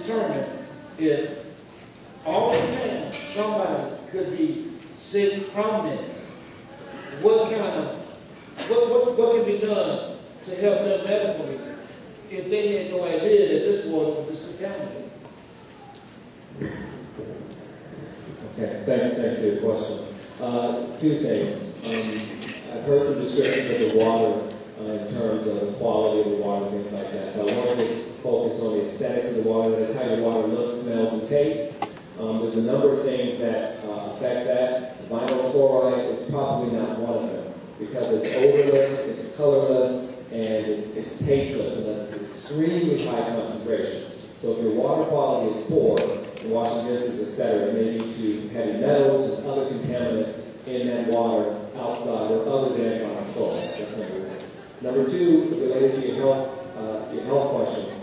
determine if all the time somebody could be sick from this? What kind of, what can be done to help them medically if they had no idea that this water was contaminated? Okay, thanks for your question. 2 things. I've heard some descriptions of the water in terms of the quality of the water and things like that. So I want to just focus on the aesthetics of the water. That's how your water looks, smells, and tastes. There's a number of things that affect that. Vinyl chloride is probably not one of them because it's odorless, it's colorless, and it's tasteless, and that's extremely high concentrations. So if your water quality is poor, washing dishes, etc., may lead to heavy metals and other contaminants in that water outside or other than chloride. That's number one. Number two, related to your health questions.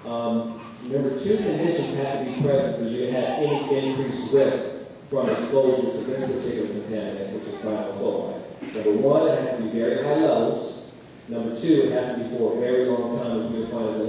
Number two, conditions have to be present for you to have any increased risk from exposure to this particular contaminant, which is vinyl chloride. Number one, it has to be very high levels. Number two, it has to be for a very long time, which we define as a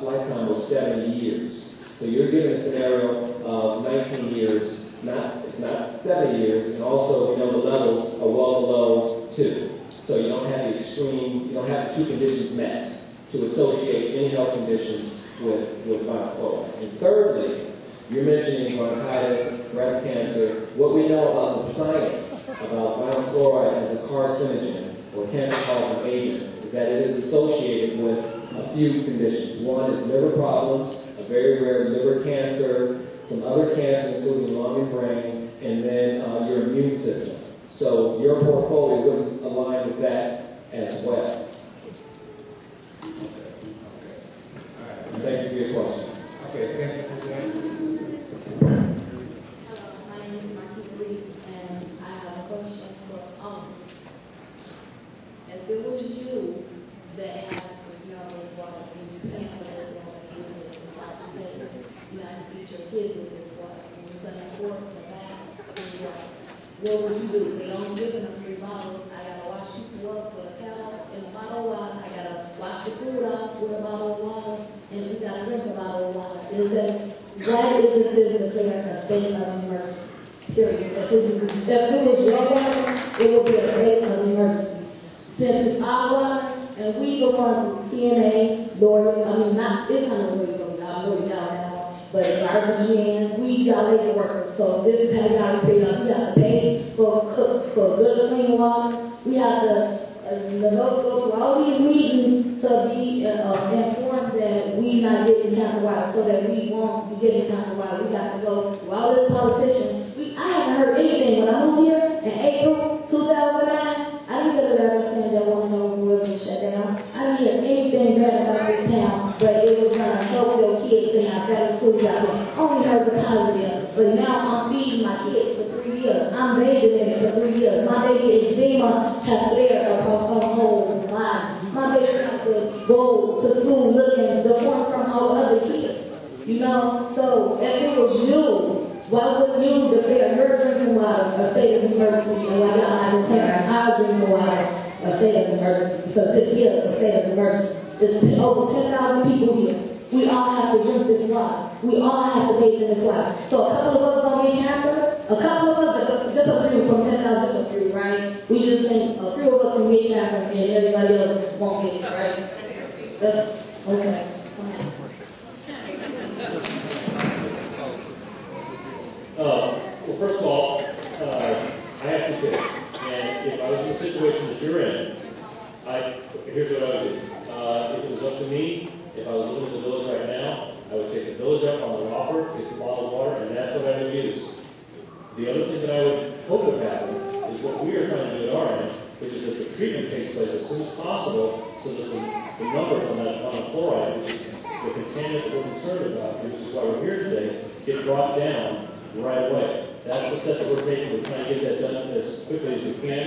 lifetime of 70 years. So you're given a scenario of 19 years, it's not 70 years, and also we know the levels are well below 2. So you don't have the extreme, you don't have the two conditions met to associate any health conditions with vinyl chloride. And thirdly, you're mentioning bronchitis, breast cancer. What we know about the science about vinyl chloride as a carcinogen or cancer-causing agent is that it is associated with a few conditions. One is liver problems, a very rare liver cancer, some other cancers including lung and brain, and then your immune system. So your portfolio wouldn't align with that as well. Thank you for your question. Okay, thank you for your answer. If it was you that had to smell this water and you can't put this water in this society, you have to feed your kids with this water and you're going to afford to buy this water, what would you do? They only giving us 3 bottles. I got to wash people up with a towel and a bottle of water. I got to wash the food off with a bottle of water and we got to drink a bottle of water. Why isn't this declared a state of emergency? Period. If it was your water, it would be a state of emergency. Since it's our water, and we the ones, CNAs, lawyers, it's not lawyers from y'all, really down now, but garbage in, we got labor workers, so this is how y'all pay us. We have to pay for good, clean water. We have to go through all these meetings to be informed that we not getting cancer water, so that we won't be getting cancer water. We have to go through all this politician. I haven't heard anything. When I moved here in April 2009, I didn't get a letter saying that one of those wasn't shut down. I didn't hear anything bad about this town, but it was going to help your kids and have better schools out there. I only heard the positive, but now I'm feeding my kids for 3 years. I'm bathing in it for 3 years. My baby eczema has flared across the whole line. My baby has to go to school looking different from all other kids. You know, so if it was you, why would you declare your drinking water a state of emergency and why y'all not declaring our drinking water a state of emergency? Because this is a state of emergency. There's over 10,000 people here. We all have to drink this water. We all have to bathe in this water. So a couple of us don't get cancer. A couple of us, just a few from 10,000, just a few, right? We just think a few of us can get cancer and everybody else won't get it, right? Okay. Well, first of all, I have to pick. And if I was in the situation that you're in, here's what I would do. If it was up to me, if I was living in the village right now, I would take the village up on the offer, take the bottle of water, and that's what I would use. The other thing that I would hope would happen is what we are trying to do at our end, which is that the treatment takes place as soon as possible so that the numbers on that chloride, which is the contaminant that we're concerned about, which is why we're here today, get brought down right away. That's the step that we're taking. We're trying to get that done as quickly as we can.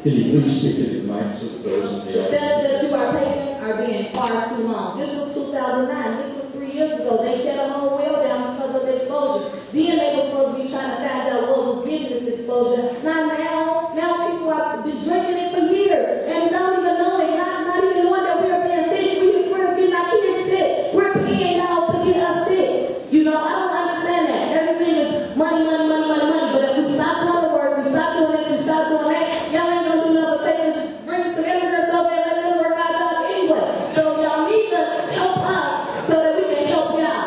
Can you please speak to the mic so those in the The steps audience? that you are taking are being far too long. This was 2009. This was 3 years ago. They shut a whole well down because of exposure. Then they were supposed to be trying to find out what was giving this exposure. Now people have been drinking it for years and don't even know it. Not even knowing that we're being sick. We're getting our kids sick. We're paying y'all to get us sick. You know, I don't understand that. Everything is money. But if we stop doing the work, we stop doing this, we stop doing that, y'all ain't gonna do nothing but bring some immigrants over and let them work our job anyway. So y'all need to help us so that we can help y'all.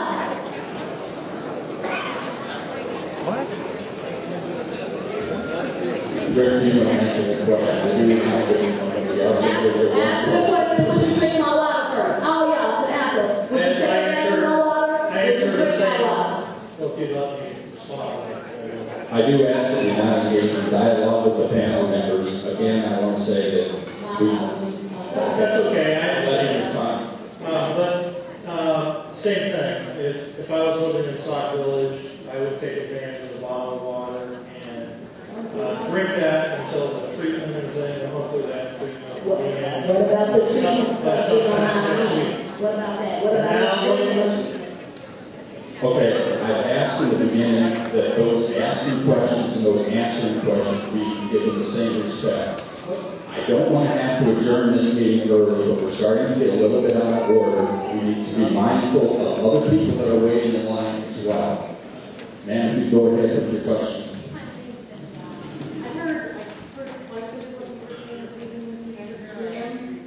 Rick, you want to answer the question? Answer the question, would you drink my water first? All y'all can answer. Would you take my water? Would you drink my water? Okay, let me respond. I do ask that we not engage in dialogue with the panel members. Again, I want to say that we... That's okay. Let him respond. But if I was living in Sauk Village, I would take advantage of the bottled water and drink that until the treatment is in, and hopefully that treatment will be in. What about the treatment? What about that? What about Okay, I've asked in the beginning that those asking questions and those answering questions be given the same respect. I don't want to have to adjourn this meeting early, but we're starting to get a little bit out of order. We need to be mindful of other people that are waiting in line as well. Ma'am, if you go ahead with your question.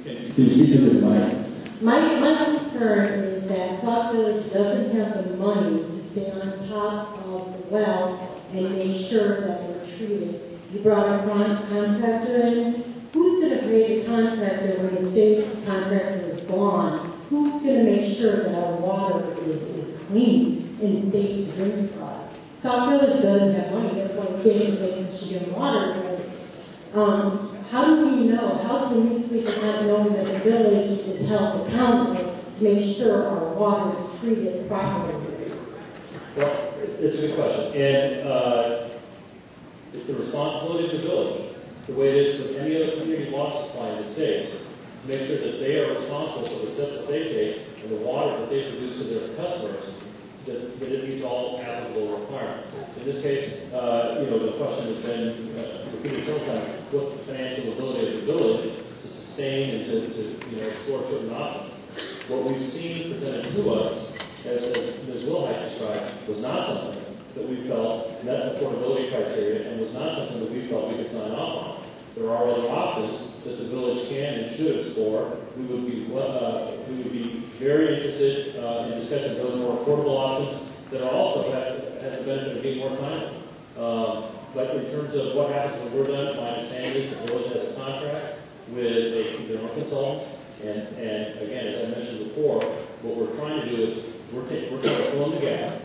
Can you speak into the mic? My concern is that Sauk Village doesn't have the money to stay on top of the wells and make sure that they're treated. You brought a contractor in. Who's going to pay the contractor when the state's contractor is gone? Who's going to make sure that our water is clean and safe to drink for us? Sauk Village doesn't have money. That's why we can't make Michigan water. How do we know? How can we sleep at night knowing that the village is held accountable to make sure our water is treated properly? Well, it's a good question. And it's the responsibility of the village, the way it is with any other community water supply in the state, to make sure that they are responsible for the steps that they take and the water that they produce to their customers, that it meets all applicable requirements. In this case, the question has been repeated several times: what's the financial ability of the village to sustain and to explore certain options? What we've seen presented to us, as Ms. Wilhite described, was not something that we felt met affordability criteria and was not something that we felt we could sign off on. There are other options that the village can and should explore. We would be very interested in discussing those more affordable options that are also have the benefit of being more timely. But in terms of what happens when we're done, my understanding is the village has a contract with a general consultant. And again, as I mentioned before, what we're trying to do is we're trying to fill in the gap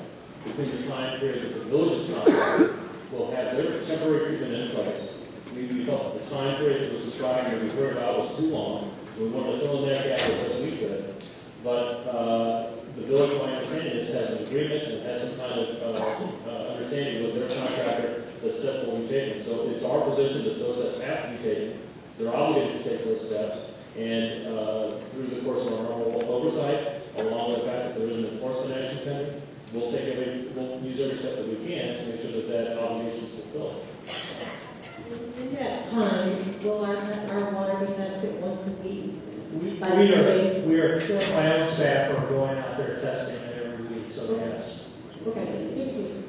between the time period that the village's contract will have their temporary treatment in place. We felt that the time period that was described and we heard about was too long. We wanted to fill in that gap as best we could. But the village, my understanding is, has an agreement and has some kind of understanding with their contractor that steps will be taken. So it's our position that those steps have to be taken. They're obligated to take those steps. And through the course of our normal oversight, along with the fact that there is an enforcement action pending, we'll use every step that we can to make sure that obligation is fulfilled. In that time, will our water be tested once a week? We are, my own staff are going out there testing it every week, so yes. Okay, thank you.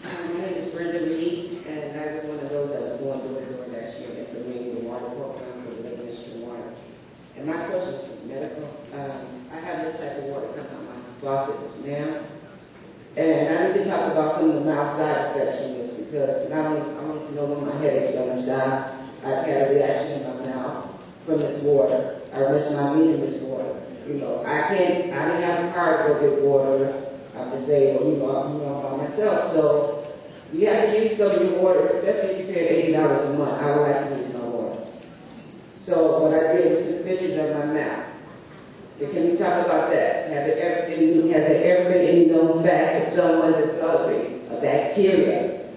My name is Brenda Reed, and I was one of those that was going door to door last year implementing the water program for the Lake Michigan water. And my question is medical. I have this type of water coming out my faucets now. And I need to talk about some of the mild side effects from this because not only I want to know when my headache's going to stop. I've had a reaction in my mouth from this water. I rinsed my meat in this water. I didn't have a card to get water. I'm disabled, I'm by myself. So you have to use some of your water, especially if you pay $80 a month. I would like to use my water. So what I did was took pictures of my mouth. Can we talk about that? Has there ever been any known facts of someone developing a bacteria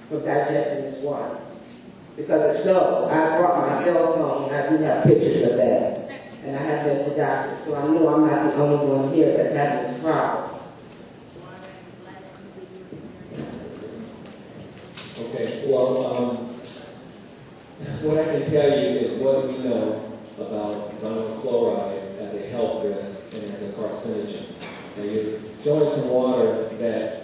from digesting this water? Because if so, I brought my cell phone and I do have pictures of that. And I have been to doctors, so I know I'm not the only one here that's having this problem. Okay, well, what I can tell you is what we know about vinyl chloride as a health risk and as a carcinogen. Now you're showing some water that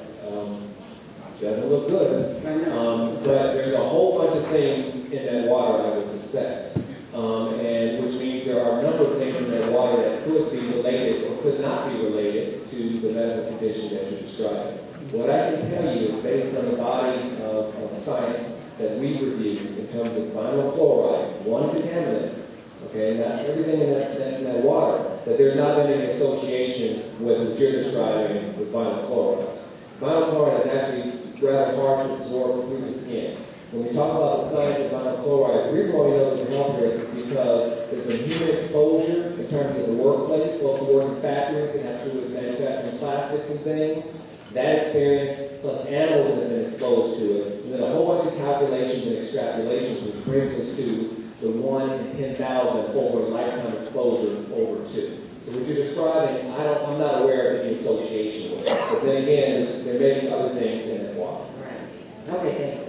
doesn't look good, but there's a whole bunch of things in that water I would suspect, and which means there are a number of things in that water that could be related or could not be related to the medical condition that you're describing. What I can tell you is based on the body of science that we reviewed in terms of vinyl chloride, one contaminant, okay, not everything in that water, that there's not been any association with what you're describing with vinyl chloride. Vinyl chloride is actually rather hard to absorb through the skin. When we talk about the science of vinyl chloride, the reason why we know there's a health risk is because there's been human exposure in terms of the workplace. Folks who work in factories that have to do with manufacturing plastics and things. That experience, plus animals that have been exposed to it, and then a whole bunch of calculations and extrapolations, which brings us to the 1 in 10,000 over lifetime exposure over 2. So what you're describing, I'm not aware of any association with it. But then again, there may be other things in the water. Right. Okay, thank you.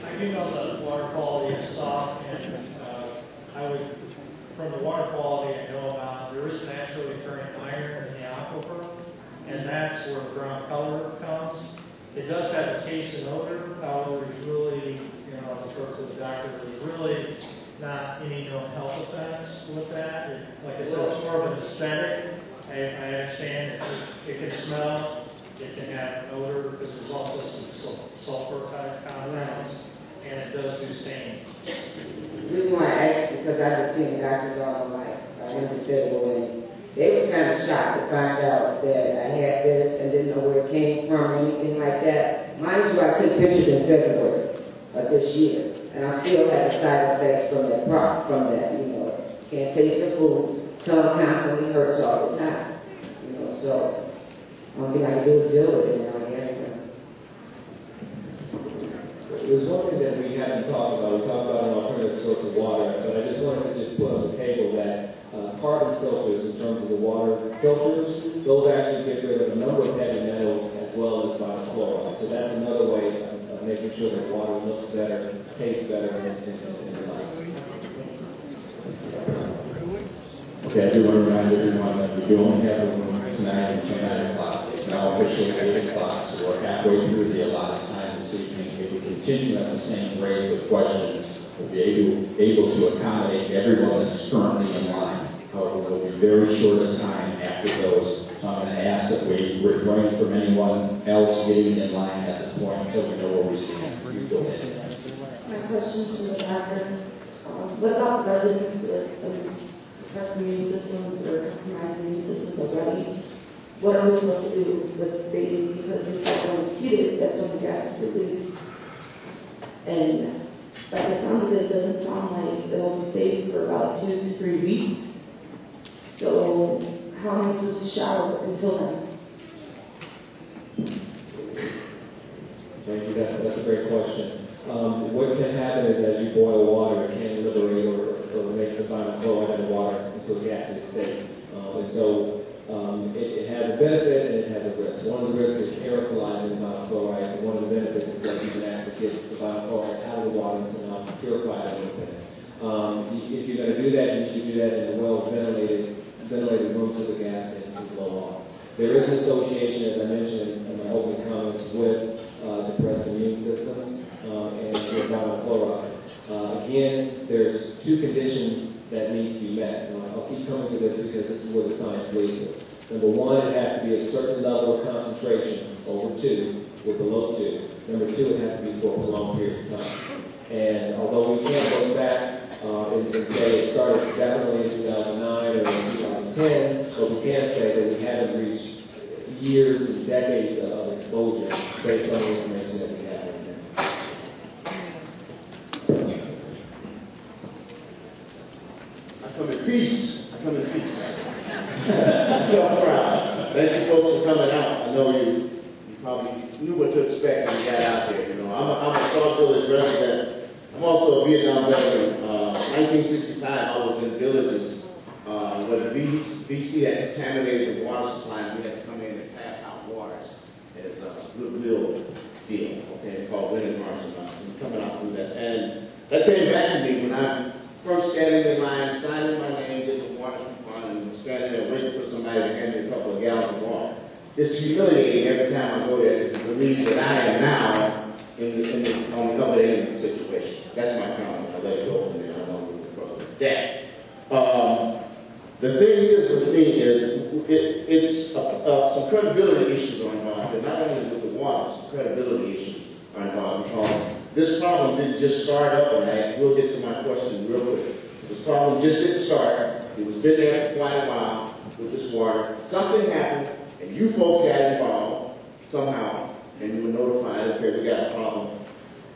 I do know the water quality of Sauk, and from the water quality I know about, there is naturally occurring iron in the aquifer, and that's where brown color comes. It does have a taste and odor, however, it's really, as I spoke to the doctor, there's really not any known health effects with that. Like I said, it's more of an aesthetic. I understand it can smell, it can have an odor, because there's also some sulfur type compounds, and it does do staining. The reason why I asked is because I've been seeing doctors all my life. I went to Civil, and they was kind of shocked to find out that I had this and didn't know where it came from or anything like that. Mind you, I took pictures in February of this year, and I still had the side effects from that can't taste the food, tongue constantly hurts all the time. So the only thing I can do is deal with it now, I guess. There's one thing that we haven't talked about. We talked about an alternative source of water, but I just wanted to just put on the table that carbon filters, in terms of the water filters, those actually get rid of a number of heavy metals as well as vinyl chloride. So that's another way of making sure that water looks better, tastes better, and the like. Okay, I do want to remind everyone that we do only have a room tonight until 9 o'clock. It's now officially 8 o'clock, so we're halfway through the allotted time this evening. If we continue at the same rate with questions, we'll be able to accommodate everyone that's currently in line. However, we'll be very short of time after those. So I'm going to ask that we refrain from anyone else getting in line at this point until we know where we stand. You go ahead. My questions to the doctor. What about residents with suppressed immune systems or compromised immune systems already? What are we supposed to do with bathing? Because they said when it's heated, that's when the gas is released. And by the sound of it, it doesn't sound like it'll be safe for about 2 to 3 weeks. So how am I supposed to shower until then? Thank you. That's a great question. What can happen is as you boil water, it can liberate or make the vinyl chloride in the water into a gaseous state. And so it has a benefit and it has a risk. One of the risks is aerosolizing the vinyl chloride, and one of the benefits is that you can actually get the vinyl chloride out of the water and somehow purify it a little bit. If you're going to do that, you need to do that in a well-ventilated room so the gas can blow off. There is an association, as I mentioned in my opening comments, with depressed immune systems and with vinyl chloride. Again, there's 2 conditions that need to be met. I'll keep coming to this because this is where the science leads us. Number 1, it has to be a certain level of concentration, over 2, or below 2. Number 2, it has to be for a prolonged period of time. And although we can't look back and say it started definitely in 2009 or in 2010, but we can say that we haven't reached years and decades of exposure based on the information that we have right now. I come in peace. Tough crowd. Thank you folks for coming out. I know you probably knew what to expect when you got out there. I'm a Sauk Village resident. I'm also a Vietnam veteran. 1965, I was in villages where the VC had contaminated the water supply, and we had to come in and pass out waters as a goodwill deal, okay, called winning march and coming out through that. And that came back to me when I'm first standing in line, signing my name, getting the water coupon, and standing there waiting for somebody to hand me a couple of gallons of water. It's humiliating every time I go there to believe that I am now on the other end of the situation. That's my comment. I'll let it go from there. I don't move further. That. The thing is with me is it's some credibility issues are involved, and not only with the water, some credibility issues are involved because this problem didn't just start up, and we'll get to my question real quick. This problem just didn't start. It was been there for quite a while with this water. Something happened, and you folks got involved somehow, and you were notified, okay, we got a problem.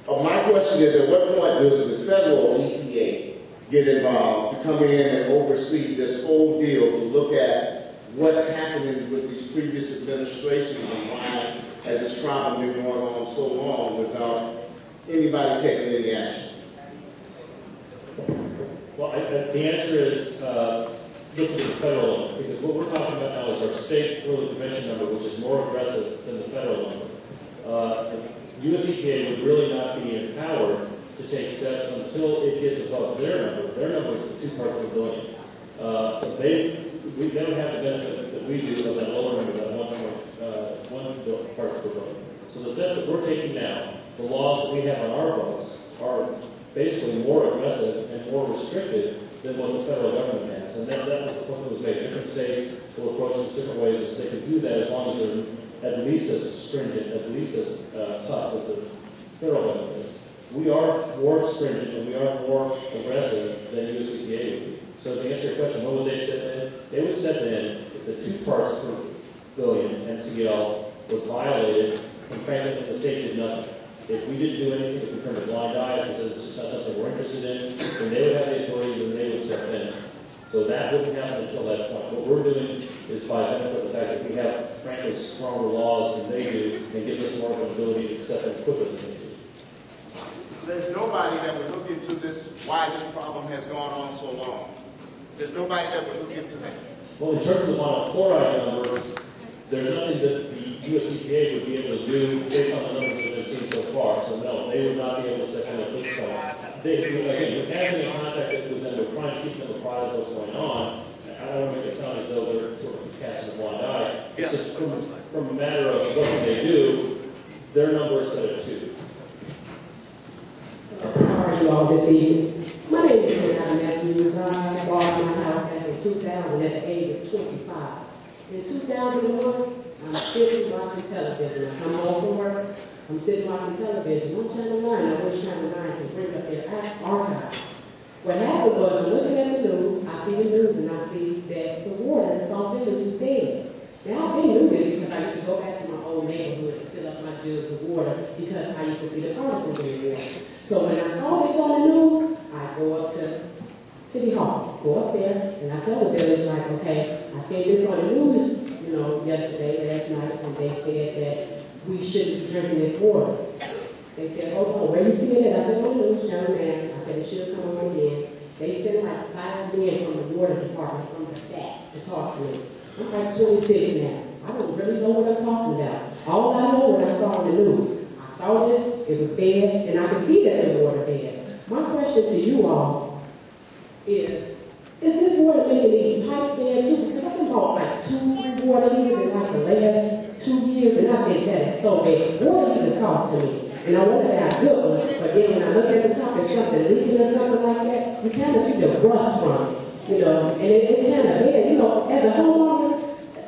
My question is, at what point does the federal EPA get involved to come in and oversee this whole deal, to look at what's happening with these previous administrations and why has this problem been going on so long without anybody taking any action? Well, the answer is look at the federal number, because what we're talking about now is our state early prevention number, which is more aggressive than the federal number. The US EPA would really not be empowered to take steps until it gets above their number. Their number is 2 parts per billion. So we don't have the benefit that we do of that lower number, that 1 parts per billion. So the step that we're taking now, the laws that we have on our books are basically more aggressive and more restricted than what the federal government has. And that was the point that was made. Different states will approach this different ways. They can do that as long as they're at least as stringent, at least as tough as the federal government is. We are more stringent and we are more aggressive than US EPA would be. So to answer your question, what would they step in? They would step in if the 2 parts per billion MCL was violated and frankly the state did nothing. If we didn't do anything, if we turned a blind eye because it's just not something we're interested in, then they would have the authority, then they would step in. So that wouldn't happen until that point. What we're doing is by benefit of the fact that we have, frankly, stronger laws than they do, and gives us more of an ability to step in quicker than they do. There's nobody that would look into this, why this problem has gone on so long. There's nobody that would look into that. Well, in terms of the monochloride numbers, there's nothing that the US EPA would be able to do based on the numbers that they've seen so far. So no, they would not be able to step in at this point. Again, we're having a contact with them, we're trying to keep them apprised of what's going on. I don't want to make it sound as though they're sort of casting a blind eye. It's just from a matter of what they do, their number is set at 2. How are you all this evening? My name is Renata Matthews. I bought my house back in 2000 at the age of 25. In 2001, I'm sitting watching television. I come home from work, I'm sitting watching television. On Channel 9, I wish Channel 9 could bring up their archives. What happened was, I'm looking at the news, I see the news, and I see that the water in Sauk Village is dead. Now, I didn't know this because I used to go back to my old neighborhood and fill up my jugs of water because I used to see the particles in the water. So when I saw this on the news, I go up to City Hall, go up there, and I tell the village, like, okay, I seen this on the news, yesterday, last night, and they said that we shouldn't be drinking this water. They said, hold on, where you seeing it? I said, on the news, Channel 9. I said, it should come on again. They sent like 5 men from the water department from the back to talk to me. I'm like 26 now. I don't really know what I'm talking about. All I know when I saw on the news, I saw this, it was dead, and I can see that the water dead. My question to you all is this water making these pipes dead too? Because I've been bought like 2-3 water heaters in like the last 2 years, and I think that is so bad. Water heaters cost to me. And I wonder how good one, but then when I look at the top and something leaking or something like that, you kind of see the rust from it, and it's kind of bad. As a homeowner,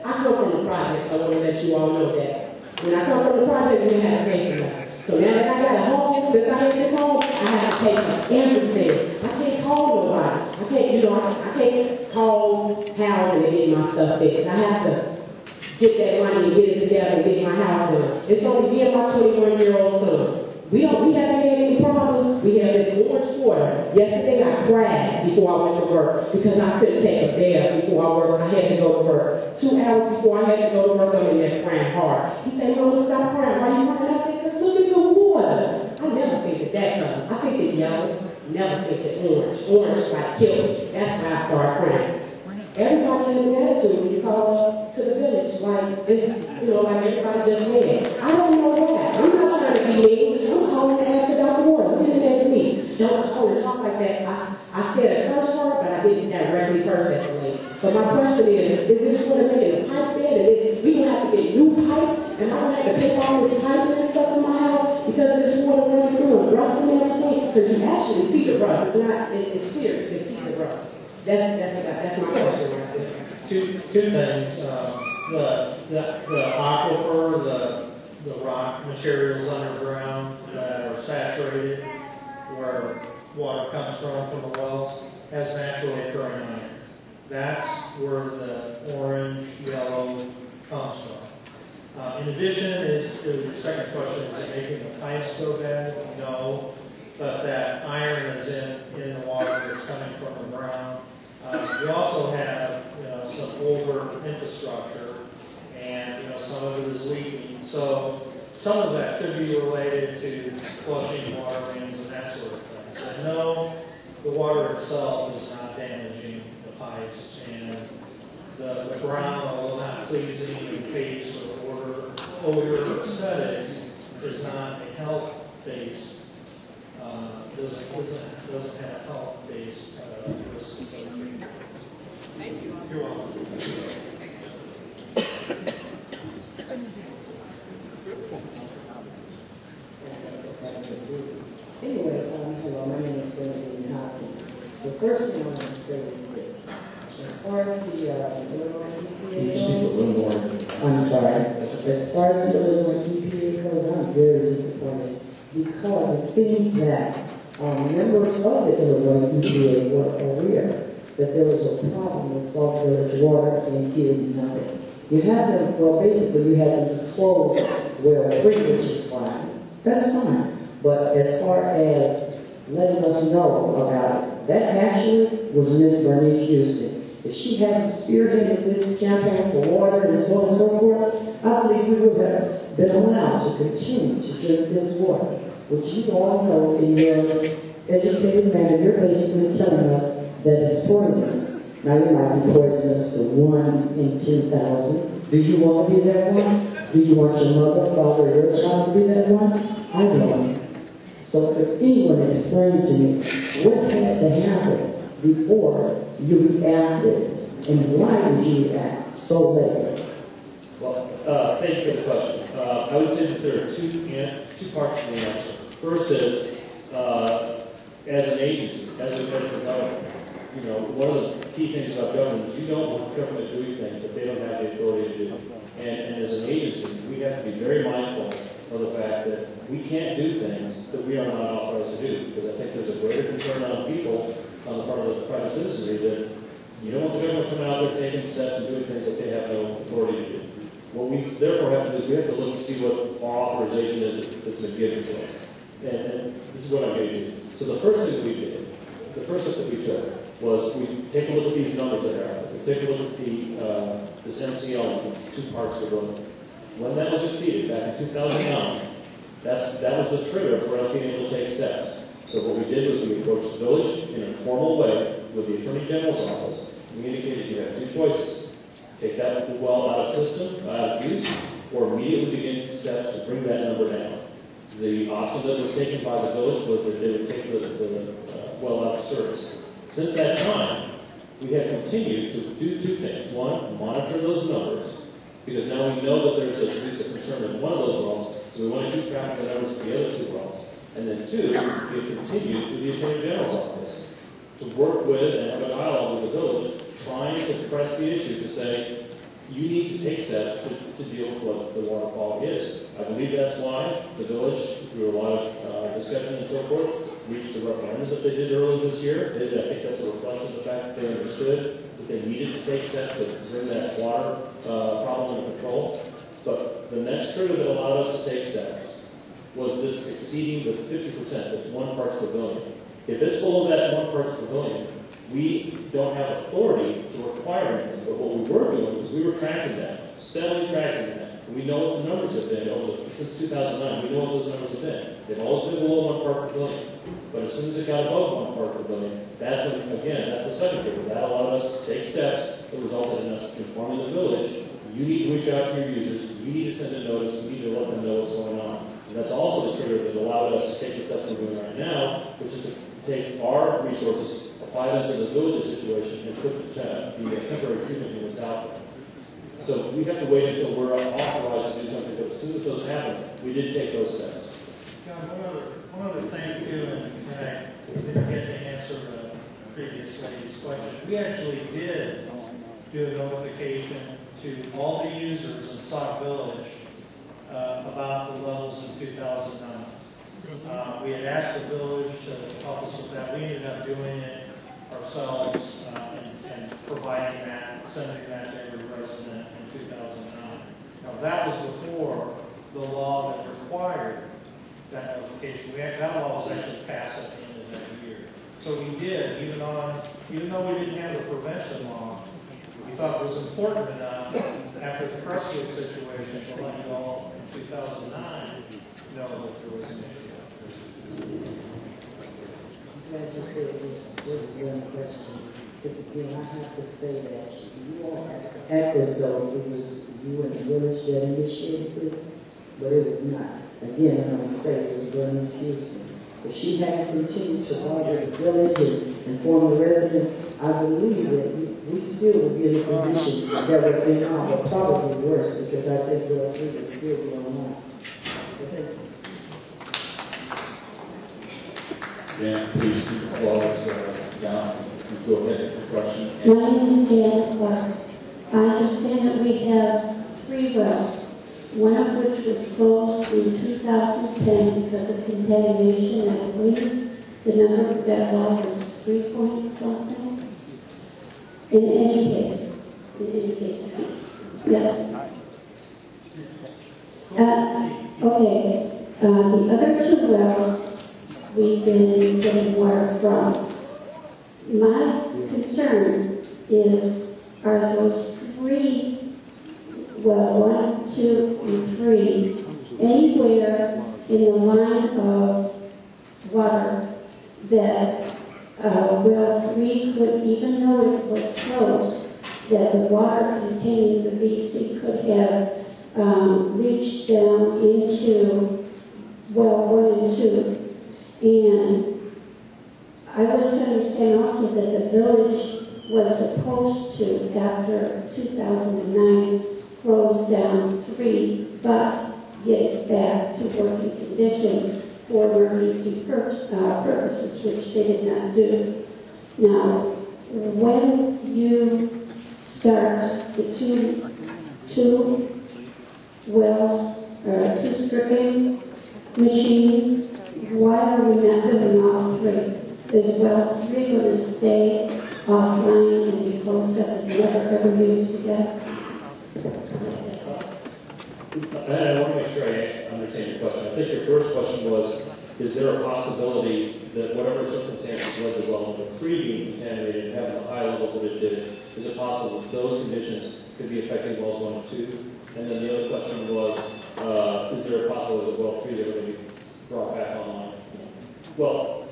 I come from the projects. I want to let you all know that. When I come from the projects, we have to pay for that. So now that I got a home, since I get this home, I have to pay for everything. I can't call nobody. I can't call housing and get my stuff fixed. I have to get that money and get it together and get my house done. It's only me and my 21-year-old son. We haven't had any problems. We have this orange water. Yesterday I cried before I went to work because I couldn't take a bath before I worked. I had to go to work. 2 hours before I had to go to work, I'm in there crying hard. He said, Mama, stop crying. Why you crying? I said, because look at the water. I never think that color. I think the yellow. Never think the orange. Orange like killed me. That's why I started crying. Everybody has an attitude when you call up to the village, like it's, like everybody just said. I don't know why. I'm not trying to be mean. I'm calling to ask about the water. Look at it as me. Don't talk like that. I said a curse word, but I didn't directly curse at the lady. But my question is this going to make the pipes dead? And we going to have to get new pipes? And I'm going to have to pick all this piping and stuff in my house because this water running through and rusting and everything? Because you actually see the rust. It's not, it's clear. You can see the rust. That's my question right there. Two things. The aquifer, the rock materials underground that are saturated, where water comes from the wells, has naturally occurring iron. That's where the orange, yellow comes from. In addition, is your second question, is it making the pipes go bad? No, but that iron is in the water that's coming from the ground. We also have, some older infrastructure, and, some of it is leaking. So some of that could be related to flushing water mains and that sort of thing. But no, the water itself is not damaging the pipes, and the ground, although not pleasing in taste or odor aesthetics, is not a health-based, doesn't have health-based risks. Thank you. You're welcome. Anyway, hello, my name is Gwendolyn Hopkins. The first thing I want to say is this. As far as the Illinois EPA goes, I'm sorry. As far as the Illinois EPA goes, I'm very disappointed because it seems that members of the Illinois EPA were aware that there was a problem with Sauk Village water and did nothing. You have them, well, basically you have them to close where which is fine. That's fine. But as far as letting us know about it, that actually was Ms. Bernice Houston. If she hadn't spearheaded this campaign for water and so on and so forth, I believe we would have been allowed to continue to drink this water, which you all know in your educated manner. You're basically telling us that it's poisonous. Now, you might be poisonous to 1 in 10,000. Do you want to be that one? Do you want your mother, father, or your child to be that one? I don't. So if anyone explain to me what had to happen before you reacted, and why did you react so late? Well, thank you for the question. I would say that there are two parts to the answer. First is, as an agency, as the government, one of the key things about government is you don't want government doing things that they don't have the authority to do. And as an agency, we have to be very mindful of the fact that we can't do things that we are not authorized to do. Because I think there's a greater concern on people, on the part of the private citizenry, that you don't want the government coming out there taking steps and doing things that they have no authority to do. What we therefore have to do is we have to look to see what our authorization is that's been given to us. And this is what I'm going to do. So the first thing we did, the first step that we took, was we take a look at these numbers that are out there. We take a look at this MCL, the 2 parts of the building. When that was exceeded back in 2009, that was the trigger for us being able to take steps. So what we did was we approached the village in a formal way with the Attorney General's office. We indicated you have 2 choices. Take that well out of system, out of use, or immediately begin steps to bring that number down. The option that was taken by the village was that they would take the well out of service. Since that time, we have continued to do 2 things. One, monitor those numbers, because now we know that there's at least a concern in one of those wells, so we want to keep track of the numbers for the other 2 wells. And then 2, we have continued through the Attorney General's office to work with and have a dialogue with the village, trying to press the issue to say, you need to take steps to deal with what the water quality is. I believe that's why the village, through a lot of discussion and so forth, reached the referendum that they did earlier this year. I think that's a reflection of the fact that they understood that they needed to take steps to bring that water problem under control. But the next trigger that allowed us to take steps was this exceeding the 50%, this 1 parts per billion. If it's below that 1 parts per billion, we don't have authority to require anything. But what we were doing was we were tracking that, steadily tracking that. And we know what the numbers have been since 2009. We know what those numbers have been. They've always been below 1 part per billion. But as soon as it got above 1 part per billion, that's when, again, that's the second trigger. That allowed us to take steps that resulted in us informing the village, you need to reach out to your users, you need to send a notice, you need to let them know what's going on. And that's also the trigger that allowed us to take the steps we're doing right now, which is to take our resources, apply them to the village's situation, and put the temporary treatment units out there. So we have to wait until we're authorized to do something, but as soon as those happen, we did take those steps. John, one other thing too, and I didn't get to answer the previous lady's question. We actually did do a notification to all the users in Sauk Village about the levels in 2009. We had asked the village to help us with that. We ended up doing it ourselves and providing that, sending that to every resident in 2009. Now, that was before the law that required that notification. That law was actually passed at the end of that year. So we did, even though we didn't have a prevention law, we thought it was important enough after the Crestwood situation to let you all in 2009 know that there was an issue. Glad you said this one question. Because again, I have to say that you all act as though it was you and the village that initiated this, but it was not. Again, I would say it was Bernice Houston. If she had continued to bother the village and inform the residents, I believe that we still would be in a position that would be now, but probably worse, because I think we would still be online. Okay. Dan, please keep the applause down. Go ahead with the question. My name is Dan Clark. I understand that we have 3 wells, one of which was closed in 2010 because of contamination. I believe the number of that well was 3 point something. In any case, yes. Okay, the other 2 wells we've been getting water from. My concern is, are those 3, well, 1, 2, and 3, anywhere in the line of water that well 3 could, even though it was closed, that the water containing the BC could have reached down into well 1 and 2. And I was to understand also that the village was supposed to, after 2009, close down 3, but get it back to working condition for emergency purposes, which they did not do. Now, when you start the two wells, 2 stripping machines, why are we not doing all 3? Is well 3 going to stay offline and be closed up and never ever used again? I want to make sure I understand your question. I think your first question was, is there a possibility that whatever circumstances led the well number 3 being contaminated and having the high levels that it did, is it possible that those conditions could be affecting wells 1 and 2? And then the other question was, is there a possibility that well 3 are going to be brought back online? Well,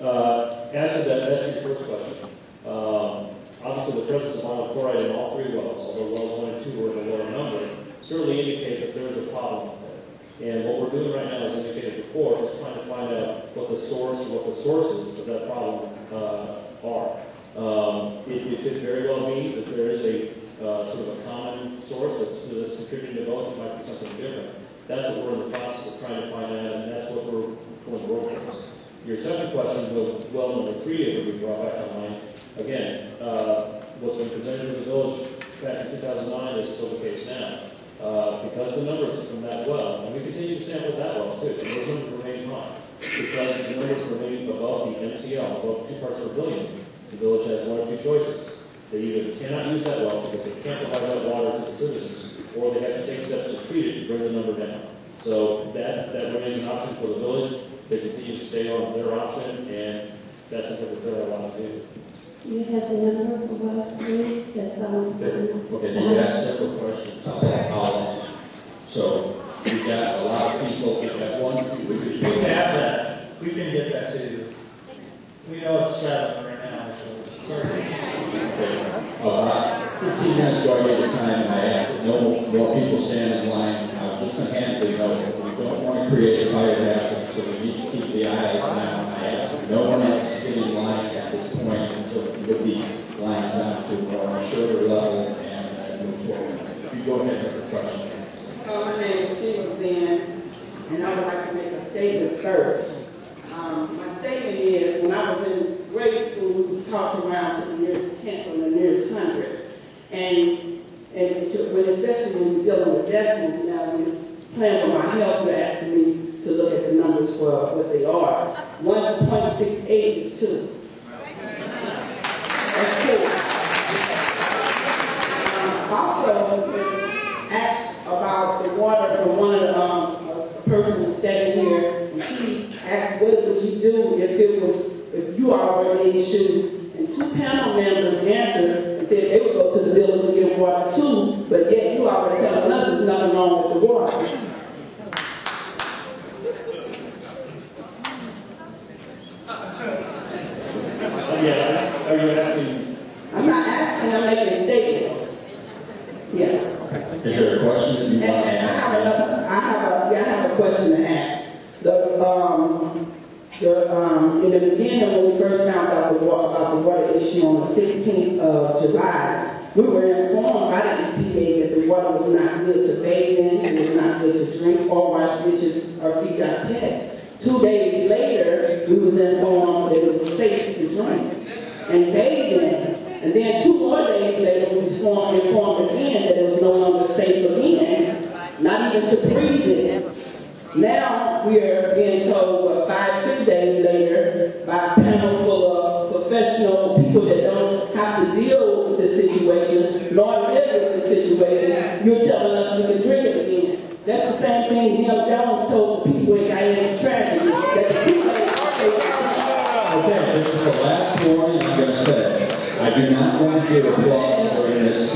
as to your first question, obviously the presence of vinyl chloride in all 3 wells, although wells 1 and 2 were in a lower number, certainly indicates that there is a problem out there. And what we're doing right now, as indicated before, is trying to find out what the sources of that problem are. It could very well be that there is a sort of a common source that's contributing to both. It might be something different. That's what we're in the process of trying to find out, and that's what we're going to work towards. Your second question, will well number 3 ever be brought back online? Again, what's been presented to the village back in 2009 is still the case now. Because the numbers from that well, and we continue to sample that well too, and those numbers remain high. Because the numbers remain above the NCL, above 2 parts per billion, the village has 1 of 2 choices. They either cannot use that well because they can't provide that water to the citizens, or they have to take steps to treat it to bring the number down. So that remains an option for the village. They continue to stay on their option, and that's something that they're allowed to do. You have the number for well 3? That's all. Okay, you asked several questions. So we've got a lot of people. We've got 1, 2, 3. We can have that. We can get that to you. We know it's 7 right now, so 15 minutes ago, I gave the time, and I asked that no more people stand in line. Just a handful, we don't want to create a fire hazard, so we need to keep the eyes down. I asked no one else to get in line at this point until we get these lines down to a more shorter level and move forward. You go ahead with the question. My name is Sheila Zinn, and I would like to make a statement first. My statement is, when I was in grade school, we was taught to round to the nearest 10th or the nearest 100. And especially when we're dealing with decimals, now we're playing with my health, you're asking me to look at the numbers for what they are. 1.68 is 2. That's 2. Also, asked about the water person was standing here, and she asked, what would you do if you already in shoes? And two panel members answered and said they would go to the village and get water too, but yet you already telling us there's nothing wrong with the water. Yeah, are you asking? I'm not asking, I'm making statements. Yeah. Is there a question that you want to ask? I have a question to ask. In the beginning, when we first found out about the water issue on the 16th of July, we were informed by the EPA that the water was not good to bathe in, it was not good to drink or wash dishes or feed our pets. 2 days later, we was informed that it was safe to drink and bathe in. And then 2 more days later, we was informed again that it was no longer safe again, not even to breathe in. Now we are being told 5-6 days later by a panel full of professional people that don't have to deal with the situation, nor live with the situation, you're telling us we can drink it again. That's the same thing Jim Jones told the people in Guyana's tragedy, that the people Okay, this is the last warning I'm going to say. I do not want to give applause during this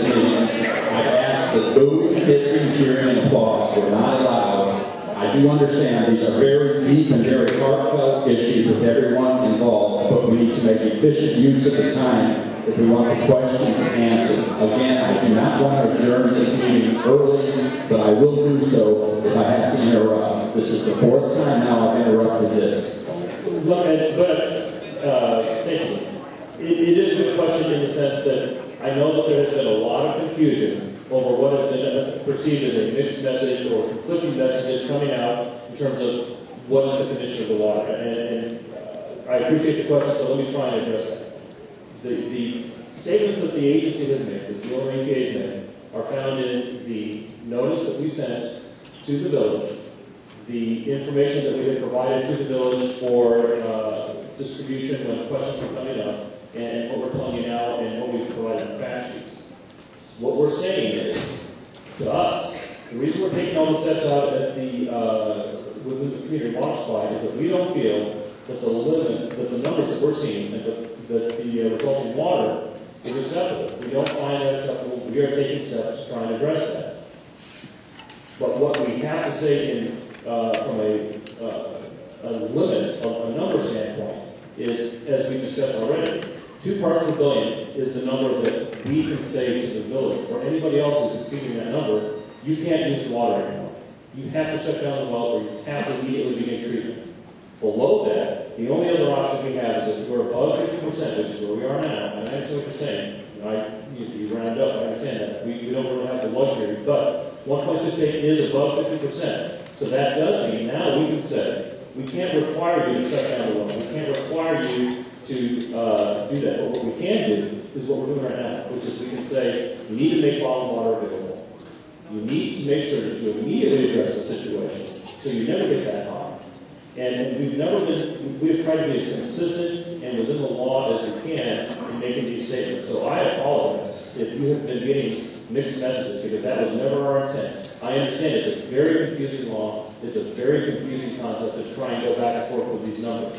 meeting. I've asked that booing, hissing, cheering, and applause were not allowed. I do understand these are very deep and very heartfelt issues with everyone involved, but we need to make efficient use of the time if we want the questions answered. Again, I do not want to adjourn this meeting early, but I will do so if I have to interrupt. This is the 4th time now I've interrupted this. Look, thank you. It is a good question in the sense that I know that there has been a lot of confusion over what has been perceived as a mixed message or conflicting messages coming out in terms of what is the condition of the water. And I appreciate the question, so let me try and address that. The statements that the agency has made, that the Illinois EPA has made, are found in the notice that we sent to the village, the information that we have provided to the village for distribution when questions are coming up, and what we're telling you now, and what we've provided in fact sheets. What we're saying is, to us, the reason we're taking all the steps out at within the community water supply is that we don't feel that the numbers that we're seeing and that the resulting water is acceptable. We don't find that acceptable. We are taking steps to try and address that. But what we have to say from a limit, a number standpoint, is, as we discussed already, 2 parts per billion is the number that we can say to the village. For anybody else who's exceeding that number, you can't use the water anymore. You have to shut down the well, or you have to immediately begin treatment. Below that, the only other option we have is if we're above 50%, which is where we are now, and I understand what you're saying. You round up, I understand that. We don't really have the luxury, but 1.68 is above 50%. So that does mean now we can say, we can't require you to shut down the well. We can't require you to do that. But what we can do is what we're doing right now, which is we can say, you need to make bottled water available. You need to make sure that you immediately address the situation so you never get that high. And we've tried to be as consistent and within the law as we can in making these statements. So I apologize if you have been getting mixed messages, because that was never our intent. I understand it's a very confusing law. It's a very confusing concept to try and go back and forth with these numbers.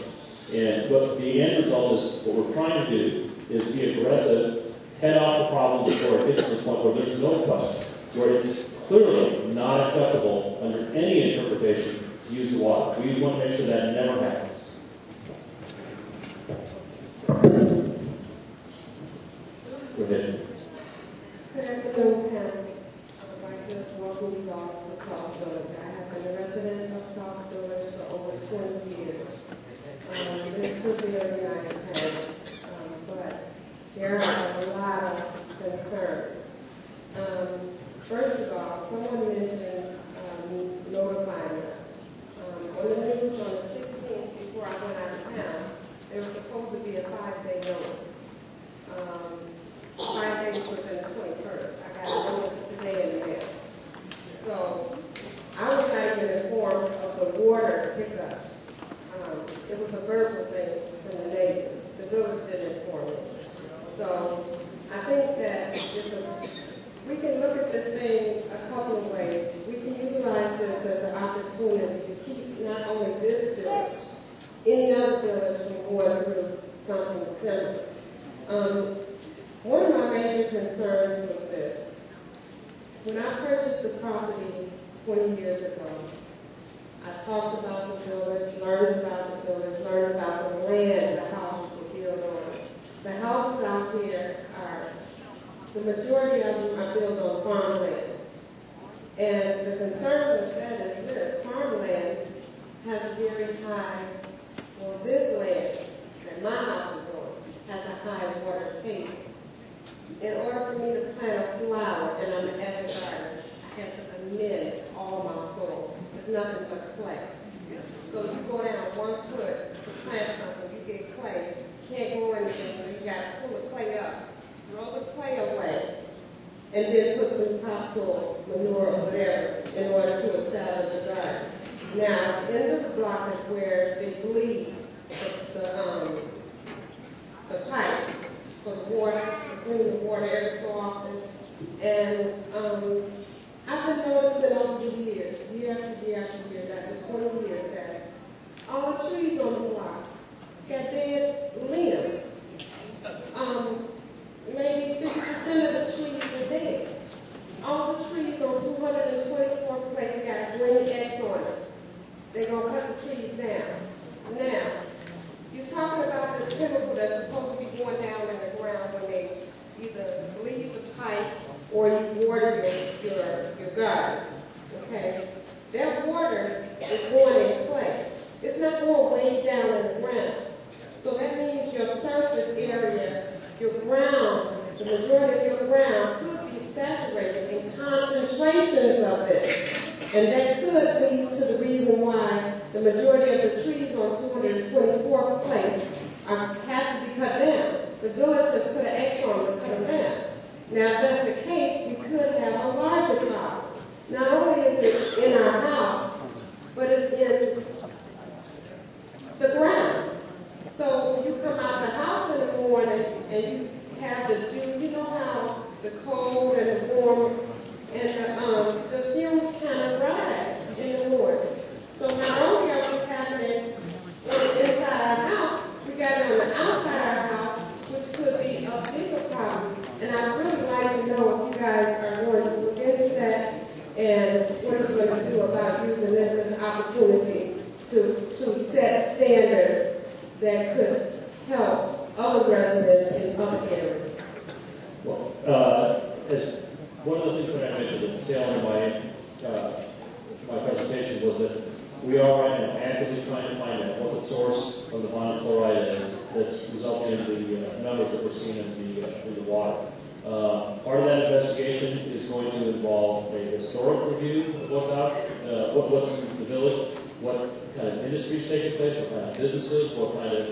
But the end result is what we're trying to do is be aggressive, head off the problem before it gets to the point where there's no question, where it's clearly not acceptable under any interpretation to use the water. We want to make sure that never happens. Go ahead. Good afternoon, Pam. I'd like to welcome you all to Sauk Village. I have been a resident of Sauk Village for over 20 years. This is a very nice town, but there are a lot of concerns. First of all, someone mentioned notifying us. On the news on the 16th, opportunity to keep not only this village, any other village from going through something similar. One of my major concerns was this. When I purchased the property 20 years ago, I talked about the village, learned about the village, learned about the land the houses were built on. The houses out here the majority of them are built on farmland. And the concern with that is this: farmland has a very high, well, this land that my house is on has a high water table. In order for me to plant a flower, and I'm an avid gardener, I have to amend all my soil. It's nothing but clay. So you go down 1 foot to plant something, you get clay, you can't grow anything, so you got to pull the clay up, throw the clay away, and then put some topsoil, manure, or whatever, in order to establish a garden. Now, the end of the block is where they bleed the pipes for the water, to clean the water every so often. And I've been noticing over the years, year after year after year, that for 20 years, that all the trees on the block got dead limbs. Maybe 50% of the trees are dead. All the trees on 224th place got green X on it. They're going to cut the trees down. Now, you're talking about this chemical that's supposed to be going down in the ground when they either bleed the pipes or you water your garden. Okay? That water is going in clay. It's not going way down in the ground. So that means your surface area, your ground, the majority of your ground could be saturated in concentrations of this. And that could lead to the reason why the majority of the trees on 224th place has to be cut down. The village has put an X on them to cut them down. Now, if that's the case, we could have a larger problem. Not only is it in our house, but it's in the ground. So when you come out the house in the morning and you have the dew, you know how the cold and the warm and the fumes kind of rise in the morning. So not only are we happening inside our house, we got it on the outside our house, which could be a bigger problem. And I'd really like to know if you guys are going to look into that and what are you going to do about using this as an opportunity to set standards that could help other residents in other areas. Well, as one of the things that I mentioned at the tail end of my presentation was that we are right now actively trying to find out what the source of the vinyl chloride is that's resulting in the numbers that we're seeing in the water. Part of that investigation is going to involve a historic review of what's out, what's in the village, what kind of industries taking place, what kind of businesses, what kind of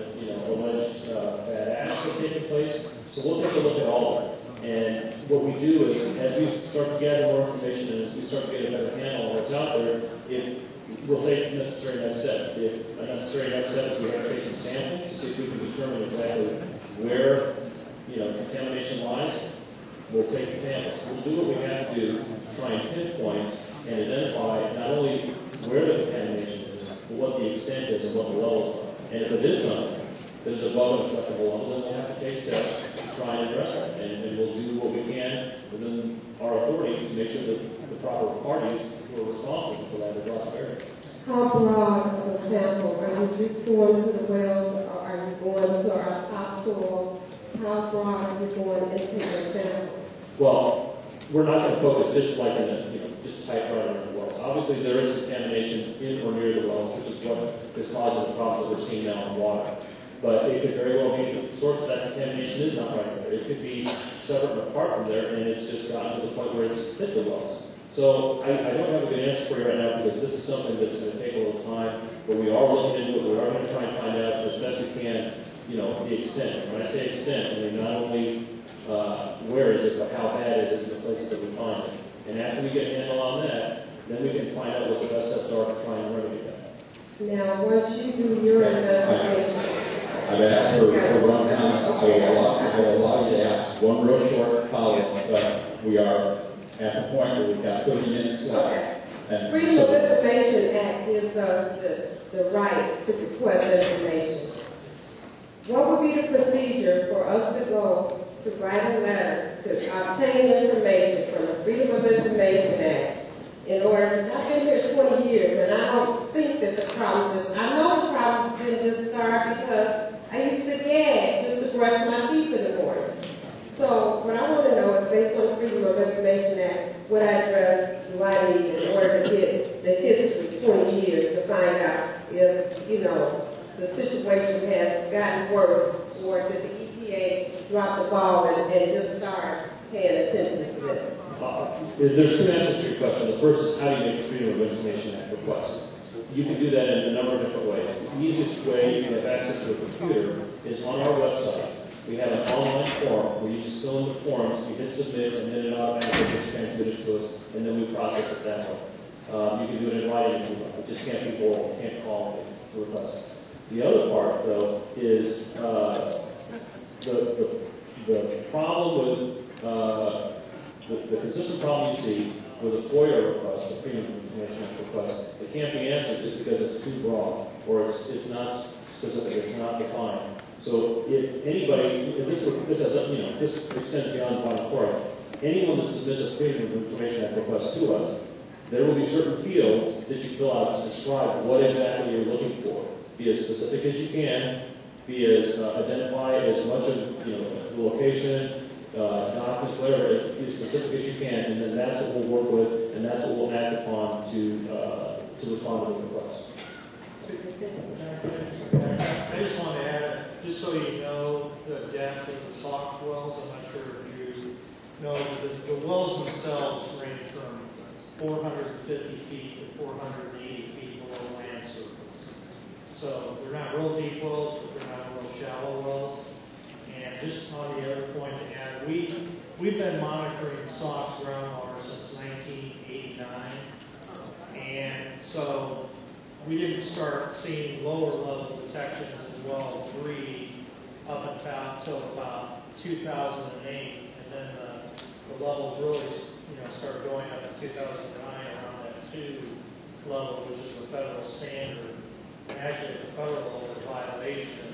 alleged bad acts are taking place. So we'll take a look at all of it. And what we do is, as we start to gather more information and as we start to get a better handle on what's out there, we'll take necessary next step. If a necessary next step is we have to take some samples to see if we can determine exactly where contamination lies, we'll take the samples. We'll do what we have to do to try and pinpoint and identify not only where the contamination is, but what the extent is and what the levels are. And if it is something that is above an acceptable level, then we'll have to take steps to try and address it. And we'll do what we can within our authority to make sure that the proper parties who are responsible for that are brought to bear. How broad of a sample? Are you just going to the wells, or are you going to our topsoil? How broad are you going into the samples? Well, we're not going to focus just like in the, just type right around the wells. Obviously, there is contamination in or near the wells, which is what is causing the problems that we're seeing now in water. But it could very well be that the source of that contamination is not right there. It could be separate and apart from there, and it's just gotten to the point where it's hit the wells. So I don't have a good answer for you right now because this is something that's going to take a little time, but we are looking into it. We are going to try and find out as best we can, the extent. When I say extent, I mean not only where is it, but how bad is it in the places that we find it. And after we get a handle on that, then we can find out what the best steps are to try and remedy that. Now, once you do your investigation, I've asked for one comment. I will allow you to ask one real short follow-up, but we are at the point where we've got 30 minutes left. Freedom of Information Act the right to request information. What would be the procedure for us to go to write a letter to obtain information from the Freedom of Information Act in order, because I've been here 20 years and I don't think that the problem I know the problem didn't just start because I used to gag just to brush my teeth in the morning. So what I want to know is, based on the Freedom of Information Act, what address do I need in order to get the history, 20 years, to find out if, you know, the situation has gotten worse, or did the EPA drop the ball and just start paying attention to this? There's two answers to your question. The first is, how do you make a Freedom of Information Act request? You can do that in a number of different ways. The easiest way you can have access to a computer is on our website. We have an online form where you just fill in the forms, you hit submit, and then it automatically gets transmitted to us, and then we process it that way. You can do it in writing if you like. It just can't be oral. You can't call the request. The other part, though, is the problem with the consistent problem you see with a FOIA request, a Freedom of Information Act request, it can't be answered just because it's too broad, or it's not specific, it's not defined. So if anybody, and this extends beyond Bonnie Court, anyone that submits a Freedom of Information Act request to us, there will be certain fields that you fill out to describe what exactly you're looking for. Be as specific as you can, be as identify as much of the location, documents, whatever, be as specific as you can, and then that's what we'll work with, and that's what we'll act upon to respond to the request. I just want to add, just so you know, the depth of the Sauk wells. I'm not sure if you know, the wells themselves range from 450 feet to 480 feet below land surface. So they're not real deep wells, but they're not real shallow wells. And just on the other point to add, we've been monitoring Sauk's groundwater since 1989. And so we didn't start seeing lower level detections in well 3 up until about 2008, and then the levels really started going up in 2009 around that 2 level, which is the federal standard. And actually at the federal level, the violation,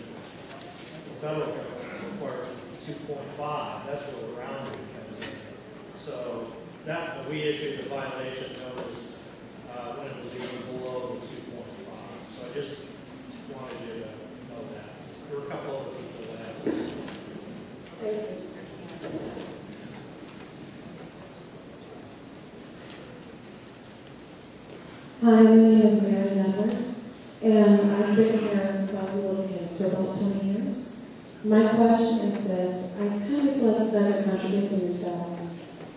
the federal government requires 2.5. That's where the rounding comes in. So that we issued the violation notice when it was even below the 2.5. So I just wanted you to know that. There were a couple other people that asked. Thank you. Hi, my name is Mary Edwards, and I've been here since I was a little kid, so about 20 years. My question is this: I kind of feel like you guys are contradicting yourselves,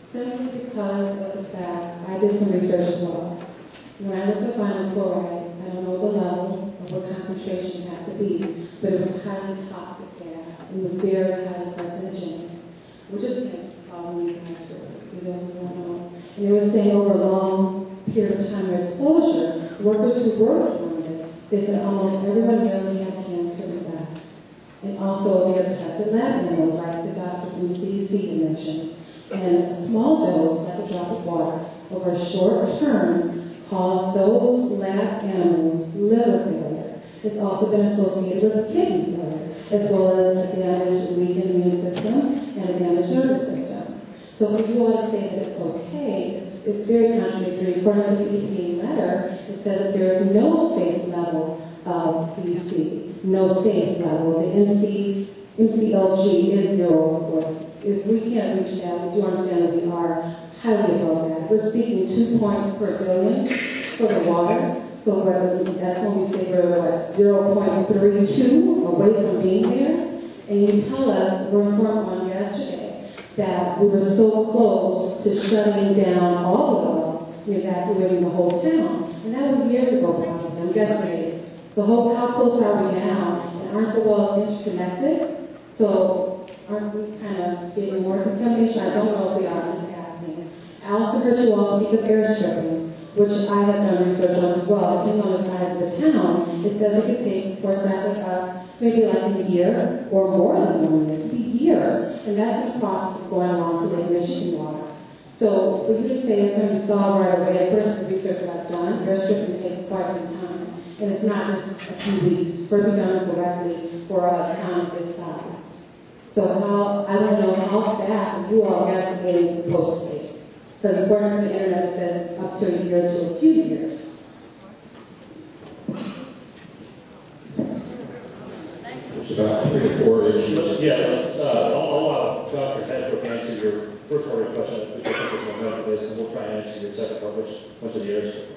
simply because of the fact I did some research as well. When I looked at vinyl chloride, I don't know the level of what concentration it had to be, but it was highly toxic gas. It was very highly carcinogenic, which is causing me cancer. You guys don't know. And it was saying over a long period of time of exposure, workers who worked on it, they said almost everyone nearly had cancer with that. And also they have tested lab animals, like the doctor from the CDC mentioned. And a small dose, like a drop of water, over a short term, caused those lab animals liver failure. It's also been associated with kidney failure, as well as a damaged weakened immune system and a damaged nervous system. So for you all to say that it's okay, it's very contradictory. According to the EPA letter, it says that there is no safe level of BC, no safe level. The NCLG is 0, of course. If we can't reach that, we do understand that we are highly above that. We're speaking 2 points per billion for the water. So that's when we say we're 0.32 away from being there. And you tell us, we're informed on yesterday, that we were so close to shutting down all the wells, evacuating the whole town. And that was years ago, probably, I'm guessing. So how close are we now? And aren't the wells interconnected? So aren't we kind of getting more contamination? I don't know if we are, just asking. I also heard you all speak of airstripping, which I have done research on as well. Depending on the size of the town, it says it could take, for staff like us, maybe like a year or more than 1 year. It could be years. And that's the process of going on to Lake Michigan water. So for you to say it's going to be solved right away, according to the research that I've done, airstripping takes quite some time. and it's not just a few weeks, for it to be done correctly for a town this size. So I don't know how fast you all estimating it's supposed to be. Because according to the internet, it says up to a year to a few years. There's about 3 to 4 issues. Yeah, I'll allow Dr. Hasbrook answer your first part of your question, which I think is more relevant to this, and we'll try and answer your second part, which went to the airstrip.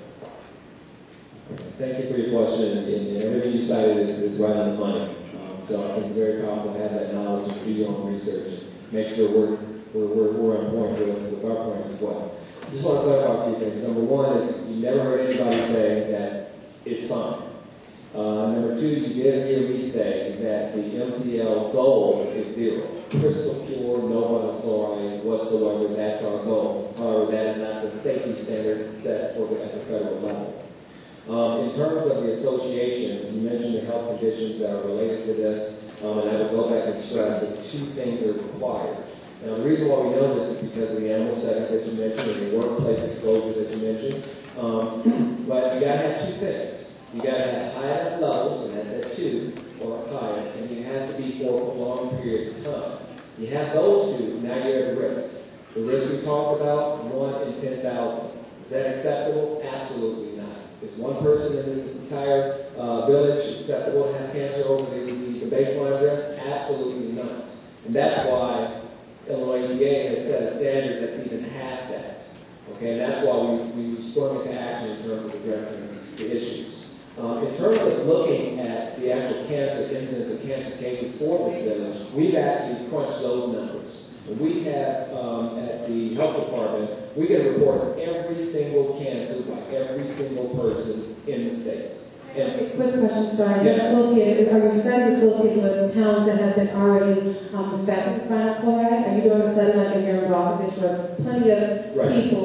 Thank you for your question, and everything you cited is right on the money. So I think it's very powerful to have that knowledge and do your own research and make sure we're on point with our points as well. I just want to clarify a few things. Number one is you never heard anybody say that it's fine. Number two, you did hear me say that the MCL goal is 0. Crystal pure, no monochloride whatsoever, that's our goal. However, that is not the safety standard set at the federal level. In terms of the association, you mentioned the health conditions that are related to this, and I would go back and stress that 2 things are required. Now, the reason why we know this is because of the animal settings that you mentioned and the workplace exposure that you mentioned. But you got to have 2 things. You got to have high enough levels, and that's at 2 or higher, and it has to be for a long period of time. You have those 2, now you're at the risk. The risk we talked about, 1 in 10,000. Is that acceptable? Absolutely not. Is one person in this entire village acceptable to have cancer over the baseline risk? Absolutely not. And that's why Illinois EPA has set a standard that's even half that. Okay, and that's why we sprung into action in terms of addressing the issues. In terms of looking at the actual cancer incidence of cancer cases for this village, we've actually crunched those numbers. And we have, at the health department, we get a report of every single cancer by every single person in the state. And Just a quick question, sorry. Is that associated, are your studies associated with towns that have been already affected with chronic chloride? Are you doing a study like in here in Rockville where plenty of people,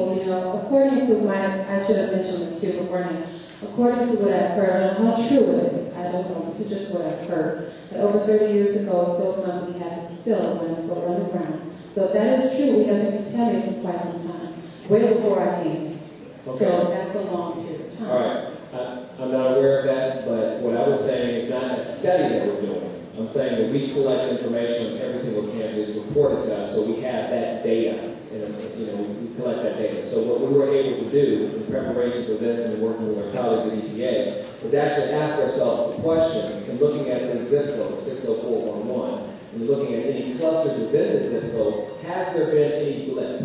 according to I should have mentioned this too beforehand. According to what I've heard, I don't know how true it is, I don't know, this is just what I've heard, that over 30 years ago, a soap company had a spill when it put on the ground. So if that is true, we have been contaminated for quite some time, way before I came here. Okay. So that's a long period of time. All right. I'm not aware of that, but what I was saying is not a study that we're doing. I'm saying that we collect information on every single cancer that's reported to us, so we have that data. We collect that data. So what we were able to do in preparation for this and working with our colleagues at EPA is actually ask ourselves the question, and looking at the zip code, 60411, and looking at any clusters within the zip code, has there been any blip?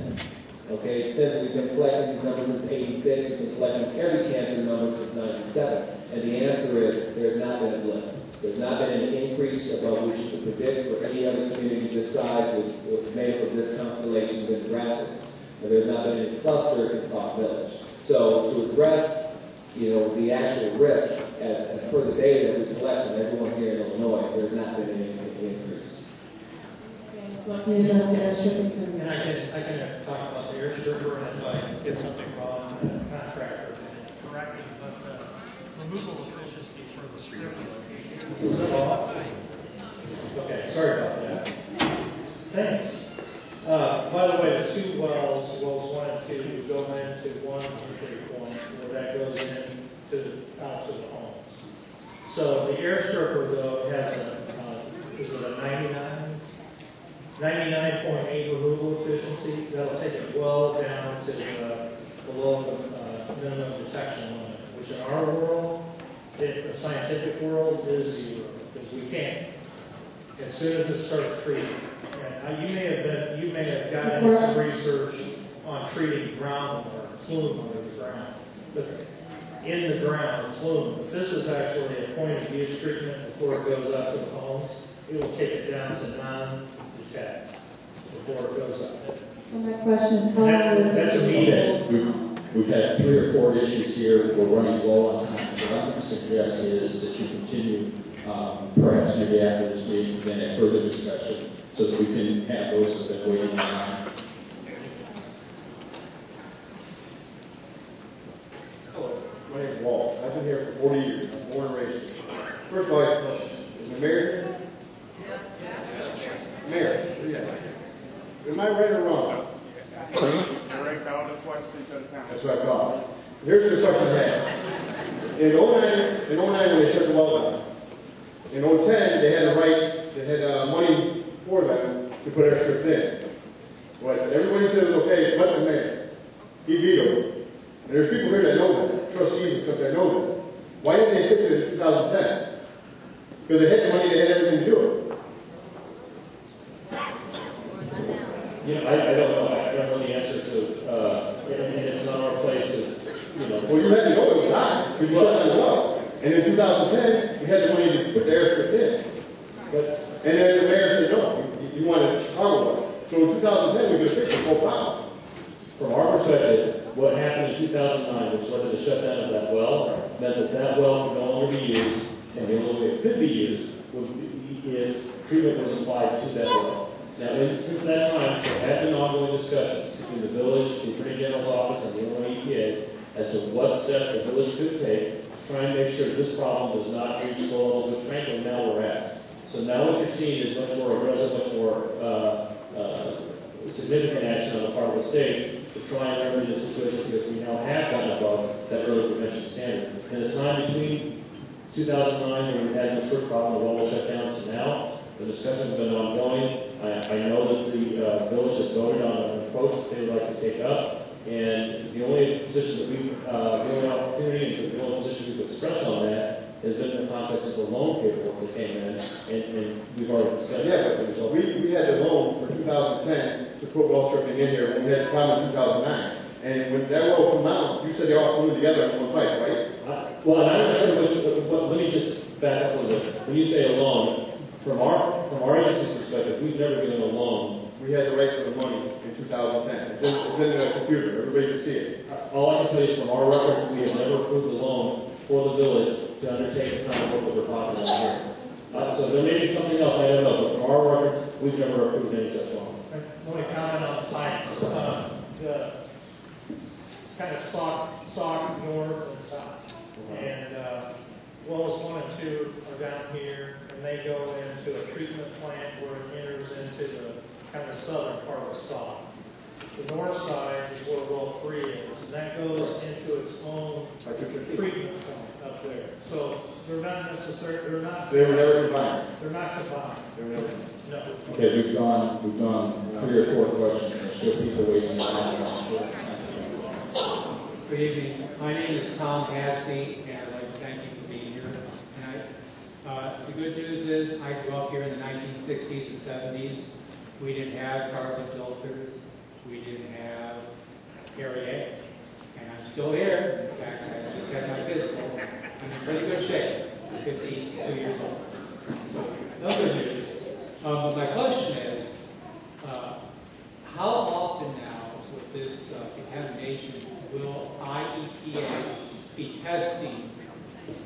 Okay, since we've been collecting these numbers since 86, we've been collecting every cancer number since 97. And the answer is there's not been a blip. There's not been an increase above which you could predict for any other community this size with made up of this constellation within Rapids. And there's not been any cluster in Sauk Village. So to address, the actual risk as per the data that we collect from everyone here in Illinois, there's not been any increase. And I can talk about the air stripper, and if I get something wrong, the contractor can correct me, but the removal efficiency for the stripper. Is it off? Okay, sorry about that. Thanks. By the way, the 2 wells 1 and 2, go into one entry point where that goes out to the homes. So the air stripper, though, has a 99.8 removal efficiency. That'll take it well down to below the minimum detection limit, which in our world, the scientific world, is 0, because we can't. As soon as it starts treating, and you may have gotten some research on treating groundwater, plume under the ground, but in the ground, plume. But this is actually a point of use treatment before it goes out to the homes. It will take it down to non-detect before it goes up. Well, my question is, how long is it? We've had 3 or 4 issues here. We're running low on time. What I'm going to suggest is that you continue, perhaps maybe after this meeting, then a further discussion, so that we can have those that have been waiting in line. Hello, my name is Walt. I've been here for 40 years. I'm born and raised here. First of all, I have a question. Is the mayor here? Mayor, yeah. Am I right or wrong? You're right down the question to the panel. That's what I thought. Here's the question I have. in 09 when they shut the well down. In 010, they had money for them to put airstrips in. But everybody said it was okay, but the mayor. He vetoed it. And there's people here that know that, trustees and stuff that know that. Why didn't they fix it in 2010? Because they had the money, they had everything to do it. You know, I don't know. I don't know the answer to, and it's not our place to, you know. Well, you had to know it was not, because you shut down the wells. And in 2010, we had the money to put the airstrip in. And then the mayor said, no, you wanted Chicago water. So in 2010, we could fix it, no problem. From our perspective, what happened in 2009, which led to the shutdown of that well, meant that that well could no longer be used, and the only way it could be used would be if treatment was applied to that well. Now, since that time, there have been ongoing discussions between the village, the Attorney General's office, and the Illinois EPA as to what steps the village could take to try and make sure this problem does not reach soil levels, which frankly now we're at. So now what you're seeing is much more aggressive, much more significant action on the part of the state to try and remedy this situation, because we now have gotten above that early prevention standard. In the time between 2009 when we had this first problem, the well was shut down, to now, the discussions have been ongoing. I know that the village has voted on an approach that they would like to take up, and the only position that we, the only opportunity and the only position we've expressed on that has been in the context of the loan paperwork that came in, and we've already discussed that. Yeah, we had the loan for 2010 to put well stripping in here when we had the problem in 2009. And when that well came out, you said they all flew together in one pipe, right? Well, and I'm not sure which, but let me just back up a little bit. When you say a loan, from our agency's perspective, we've never given a loan. We had the right for the money in 2010. It's in the computer. Everybody can see it. All I can tell you is from our records, we have never approved a loan for the village to undertake the kind of work that we're talking about here. So there may be something else, I don't know, but from our records, we've never approved any such loan. I want to comment on the pipes. The kind of Sauk north and south. And wells 1 and 2 are down here, and they go into a treatment plant where it enters into the kind of southern part of Sauk. The north side is where well 3 is, and that goes into its own treatment plant up there. So they're not necessarily, They were never combined. They're not combined. They were never. No. Okay, we've gone 3 or 4 questions. There's still people waiting. Good evening. My name is Tom Hassey, and I'd like to thank you for being here tonight. The good news is I grew up here in the 1960s and 70s. We didn't have carbon filters. We didn't have area, and I'm still here. In fact, I just had my physical. I'm in pretty good shape. I'm 52 years old. So, no good news. But my question is, how often now with this contamination will IEPA be testing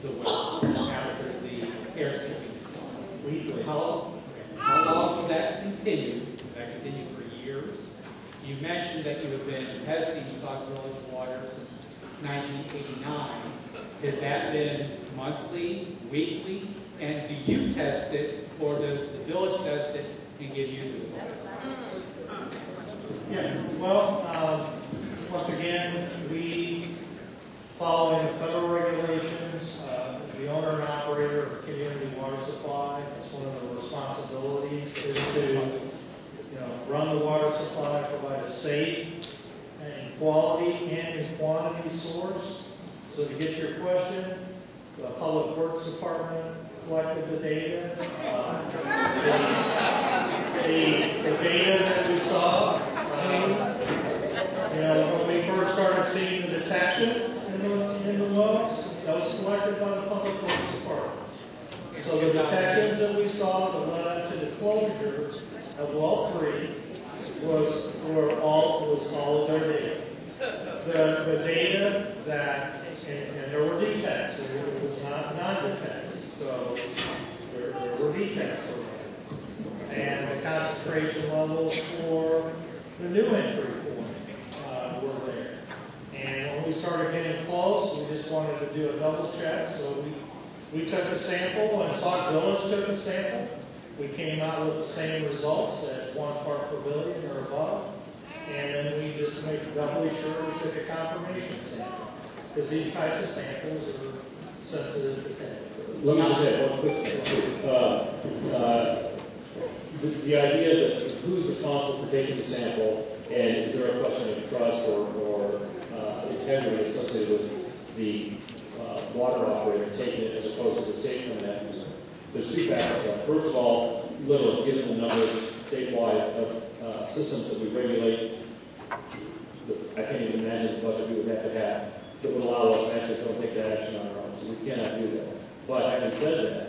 the wells after the air stripping? How long will that continue? Will that continue for years? You mentioned that you have been testing Sauk Village water since 1989. Has that been monthly, weekly? And do you test it, or does the village test it and give you the results? Yeah, well, once again, we follow the federal regulations. The owner and operator of a community water supply, that's one of the responsibilities, is to run the water supply, provide a safe and quality and quantity source. So to get your question, the Public Works Department collected the data. The data that we saw, when we first started seeing the detections in the wells, that was collected by the Public Works Department. So the detections that we saw that led up to the closure of well 3 was all of their data. The data that, and there were defects, it was not non-detects, so there were defects. And the concentration levels for the new entry point were there. And when we started getting close, we just wanted to do a double check, so we took a sample, and Sauk Village took a sample. We came out with the same results at 1 part per billion or above, and then we just made doubly sure we took a confirmation sample, because these types of samples sensitive to take. Let me just say one quick thing. The idea that who's responsible for taking the sample, and is there a question of trust or integrity associated with the water operator taking it as opposed to the state coming after them? There's two factors. First of all, literally, given the numbers statewide of systems that we regulate, I can't even imagine the budget we would have to have that would allow us to actually go take that action on our own. So we cannot do that. But having said that,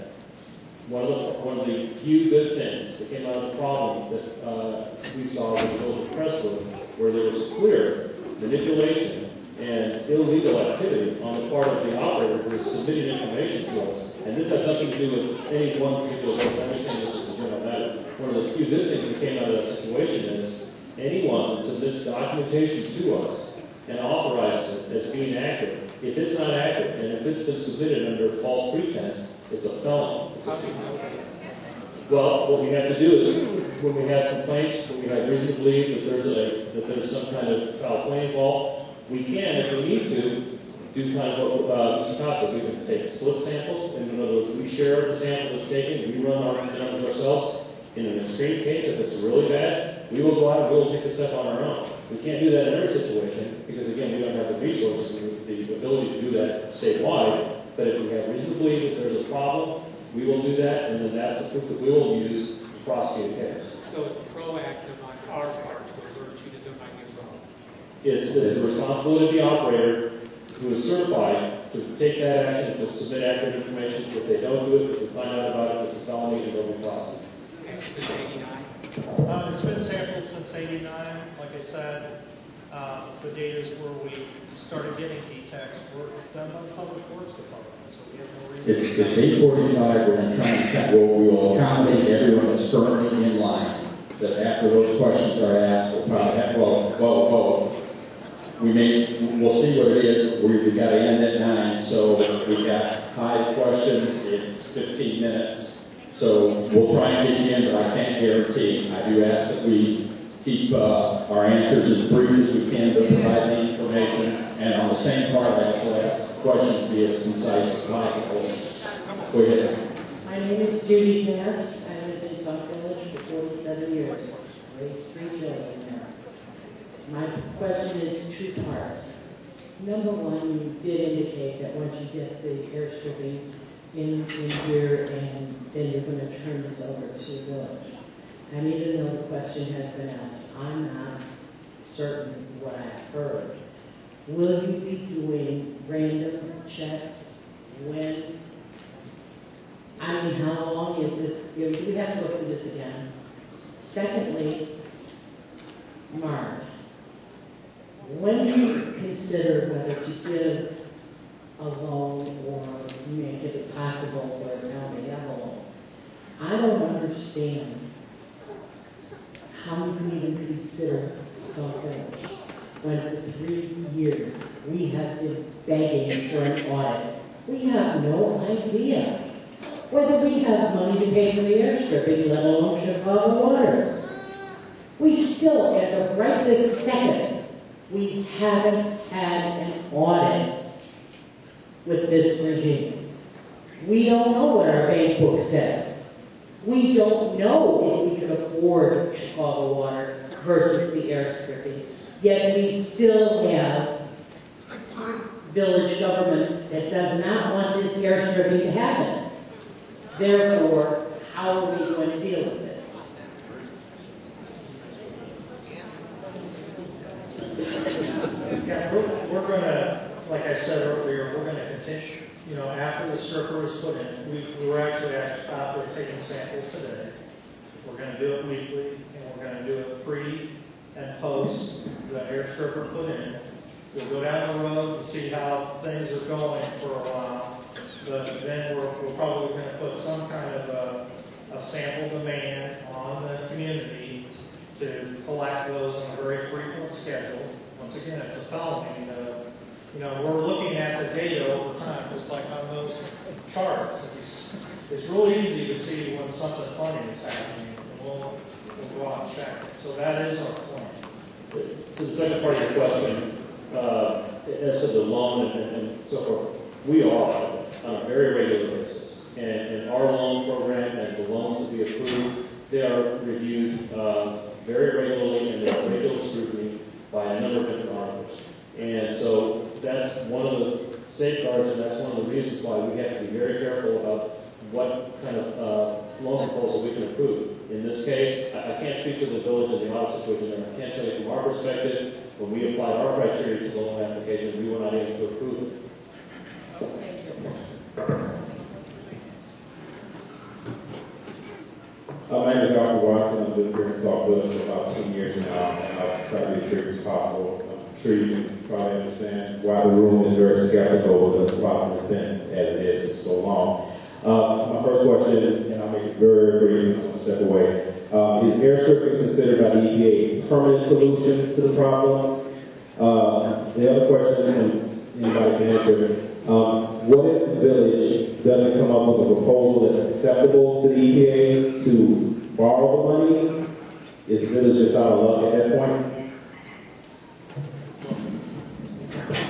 one of the few good things that came out of the problem that we saw with the Village of Crestwood, where there was clear manipulation and illegal activity on the part of the operator who was submitting information to us. And this has nothing to do with any one particular vote. I understand this is a general matter. One of the few good things that came out of that situation is anyone that submits documentation to us and authorizes it as being accurate, if it's not accurate and if it's been submitted under false pretense, it's a felony. Well, what we have to do is, when we have complaints, when we have reason to believe that there's some kind of foul play involved, we can, if we need to, do kind of what Mr. Cox said. We can take split samples, and in other words, we share the sample that's taken, we run our numbers ourselves. In an extreme case, if it's really bad, we will go out and we will take the step on our own. We can't do that in every situation, because again, we don't have the resources, the ability to do that statewide. But if we have reason to believe that there's a problem, we will do that, and then that's the proof that we will use to prosecute a case. So it's proactive on our part to alert you that there might be a problem. It's the responsibility of the operator who is certified to take that action, to submit accurate information. If they don't do it, if we find out about it, it's a felony and they'll be prosecuted. Since 89? It's been sampled since 89. Like I said, the data is where we started getting D-Techs were done by the Public Works Department. So we have no reason. It's 8:45. We're going to try and we will accommodate everyone that's currently in line. That after those questions are asked, we'll probably have, we'll see what it is. We've got to end at 9, so we've got 5 questions. It's 15 minutes. So we'll try and get you in, but I can't guarantee. I do ask that we keep our answers as brief as we can to provide the information. And on the same part, I also ask questions to be as concise as possible. Go ahead. My name is Judy Cass. I lived in Sauk Village for 47 years. Raised 3 children there. My question is 2 parts. Number 1, you did indicate that once you get the airstripping in here, and then you're going to turn this over to the village. And even though the question has been asked, I'm not certain what I've heard. Will you be doing random checks? When? I mean, how long is this? Do we have to go through this again? Secondly, Mark, when do you consider whether to give a loan or make it possible for a town to have a loan? I don't understand how you can even consider Sauk Village when for 3 years we have been begging for an audit. We have no idea whether we have money to pay for the airstripping, let alone Chicago water. We still, as of right this second, we haven't had an audit with this regime. We don't know what our bank book says. We don't know if we can afford Chicago water versus the airstripping. Yet we still have village government that does not want this airstripping to happen. Therefore, how are we going to deal with this? Yeah, we're going to, like I said earlier, we're going to continue, after the stripper was put in, we were actually out there taking samples today. We're going to do it weekly, and we're going to do it pre and post the air stripper put in. We'll go down the road and see how things are going for a while, but then we're probably going to put some kind of a sample demand on the community to collect those on a very frequent schedule. Once again, it's a felony. We're looking at the data over time, just like on those charts. It's really easy to see when something funny is happening, and we'll go out and check it. So that is our point. To the second part of your question, as to the loan and so forth, we are. on a very regular basis. And our loan program and the loans that we approve, they are reviewed very regularly and they're regular scrutiny by a number of different auditors. And so that's one of the safeguards, and that's one of the reasons why we have to be very careful about what kind of loan proposal we can approve. In this case, I can't speak to the village and the audit situation, and I can't tell you from our perspective, when we applied our criteria to the loan application, we were not able to approve it. My name is Dr. Watson. I've been here in Sauk Village for about 2 years now, and I've tried to be as quick as possible. I'm sure you can probably understand why the room is very skeptical because the problem has been as it is for so long. My first question, and I'll make it very brief, I'm going to step away. Is air stripping considered by the EPA a permanent solution to the problem? The other question, and anybody can answer, what if the village doesn't come up with a proposal that's acceptable to the EPA to borrow the money? Is the village just out of luck at that point?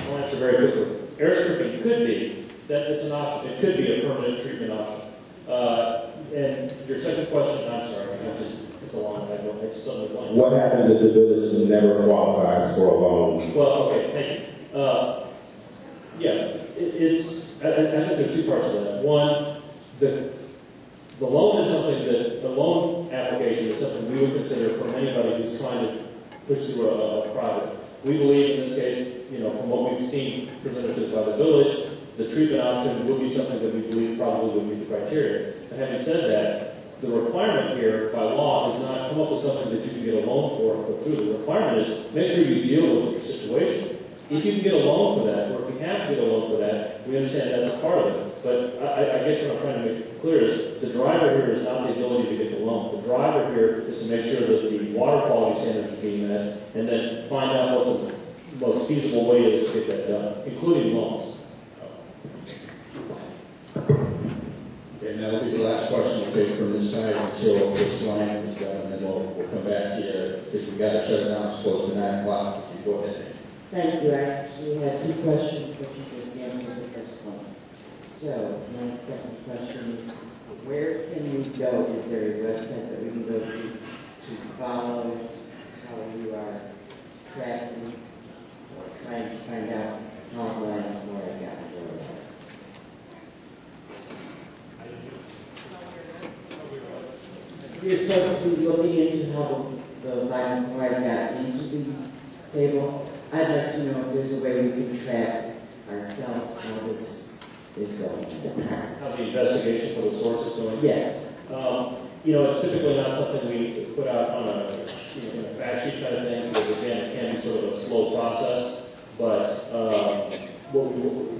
I'll answer very quickly. Air stripping could be, that it's an option, it could be a permanent treatment option. And your second question, I'm sorry, it's a long one, it's something blank. What happens if the village never qualifies for a loan? Well, okay, thank you. Yeah, I think there's two parts to that. One, the loan is something that, the loan application is something we would consider from anybody who's trying to push through a project. We believe in this case, from what we've seen presented to us by the village, the treatment option would be something that we believe probably would meet the criteria. And having said that, the requirement here by law is not come up with something that you can get a loan for and put through. The requirement is make sure you deal with your situation. If you can get a loan for that, or if you have to get a loan for that, we understand that's a part of it. But I guess what I'm trying to make clear is the driver here is not the ability to get the loan. The driver here is to make sure that the water quality standards are being met, and then find out what the most feasible way is to get that done, including loans. And that'll be the last question we'll take from this side until this line is done, and then we'll come back to you. If we've got to shut it down, it's close to 9 o'clock. You go ahead. Thank you. I actually had 2 questions, but you just answered the first one. So, my second question is, where can we go? Is there a website that we can go to follow how you are tracking or trying to find out how long I got to go? You're supposed to be looking into how the line where I got into the table. I'd like to know if there's a way we can track ourselves how this is going. How the investigation for the source is going? Yes. It's typically not something we put out on a fact sheet kind of thing, because again, it can be sort of a slow process. But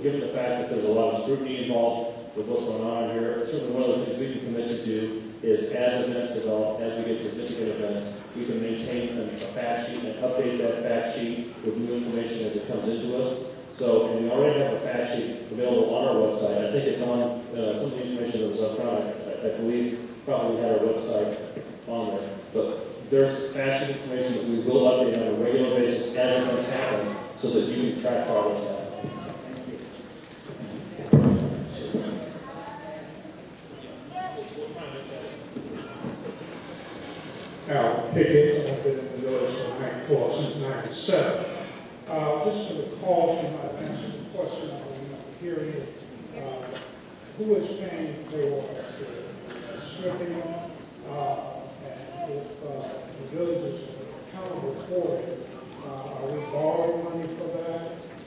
given the fact that there's a lot of scrutiny involved with what's going on here, certainly one of the things we can commit to do is, as events develop, as we get significant events, we can maintain a fact sheet and update that fact sheet with new information as it comes into us. So, and we already have a fact sheet available on our website. I think it's on some of the information that was up front. I believe probably had our website on there. But there's fact sheet information that we will update on a regular basis as events happen, so that you can track progress on. Al Pickett, I've been in the village since 97. Just for the call, you might answer the question I was hearing it. Who is paying for the stripping? And if the village is accountable for it, are we borrowing money for that?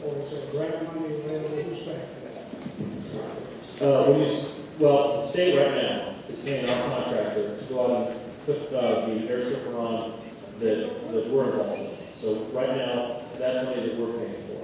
Or is there grant money available? Who's paying for that? Well, the state right now is paying our contractor to go out and put the air stripper on that we're involved in. So right now, that's money that we're paying for.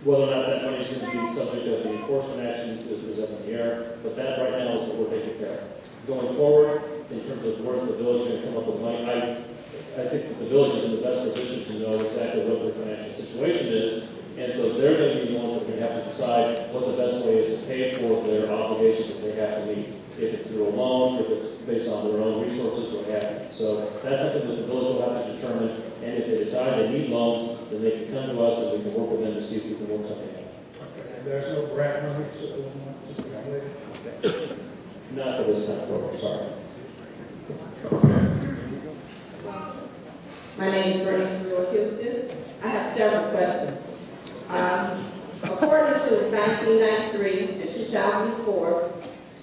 Whether or not that money is going to be subject to the enforcement action is up in the air, but that right now is what we're taking care of. Going forward, in terms of where's the village going to come up with money, I think that the village is in the best position to know exactly what their financial situation is, and so they're going to be the ones that are going to have to decide what the best way is to pay for their obligations that they have to meet. If it's through a loan, if it's based on their own resources, what have you. So that's something that the village will have to determine, and if they decide they need loans, then they can come to us and we can work with them to see if we can work something out. Okay. And there's no grant money to accommodate? Not for this time, sorry. My name is Bernie from Houston. I have several questions. According to 1993 and 2004,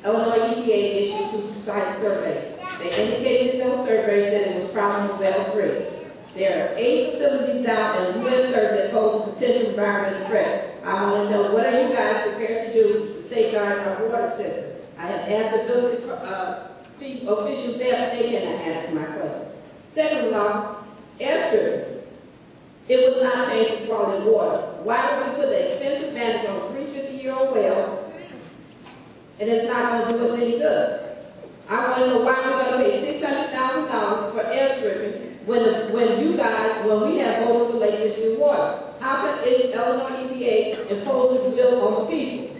Illinois EPA issued 2 site surveys. They indicated in those surveys that it was problem well free. There are 8 facilities down in the U.S. survey that pose a potential environmental threat. I want to know, what are you guys prepared to do to safeguard our water system? I have asked the village officials there, but they cannot answer my question. Second of all, Esther, it would not change the quality of water. Why would we put the expensive bandage on 350-year-old wells and it's not going to do us any good? I want to know why we're going to pay $600,000 for air stripping when we have voted for Lake Michigan water. How can Illinois EPA impose this bill on the people?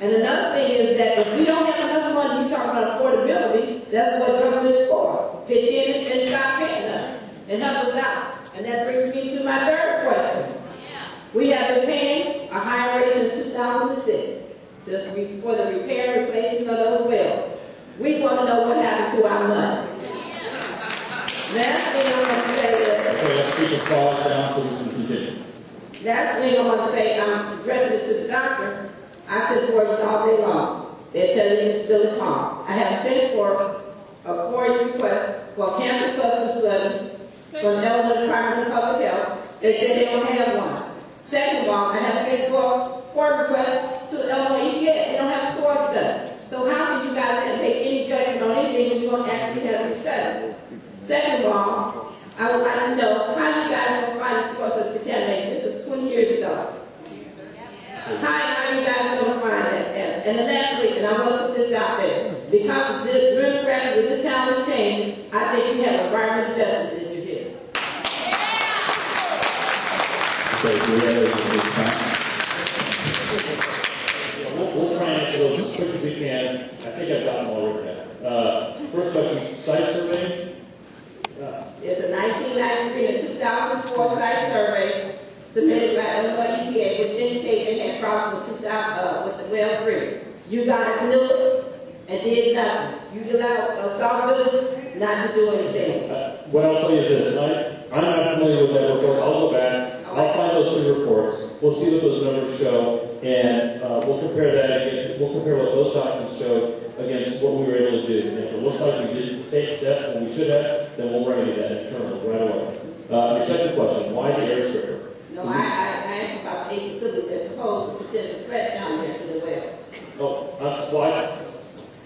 And another thing is that if we don't have enough money, we talk about affordability, that's what government is for. Pitch in and stop paying us and help us out. And that brings me to my third question. We have been paying a higher rate since 2006 for the repair and replacement of those wells. We want to know what happened to our money. Last thing I want to say is, last thing I want to say, I'm addressing it to the doctor. I sent for it all day long. They're telling me it's still at home. I have sent for a FOIA request for a cancer cluster study from the Illinois Department of Public Health. They said they don't have one. Second of all, I have sent for FOIA requests to the Illinois EPA. They don't have a source study. So how can you guys make any judgment on anything when you don't actually have a study? Second of all, I would like to know how you guys will find the source of the contamination. This was 20 years ago. How are you guys going to find that? And the last week, and I want to put this out there, because the demographics of this town has changed, I think we have environmental justice issue here. Okay, do we have any time? We'll try and answer those as quick as we can. I think I've got them all written down. First question, site survey. It's a 1993 and 2004 site survey submitted by Illinois EPA, which indicated they had problems with the well free. You guys knew it and did nothing. You allowed Sauk Village not to do anything. What I'll tell you is this, I'm not familiar with that report. I'll go back, I'll find those 2 reports. We'll see what those numbers show, and we'll compare that again. We'll compare what those documents show against what we were able to do. And if it looks like we didn't take steps when we should have, then we'll remedy that internally right away. Your second question, why the air stripper? No, I asked about the 8 facilities that propose a potential threat down there to the well. Oh, why?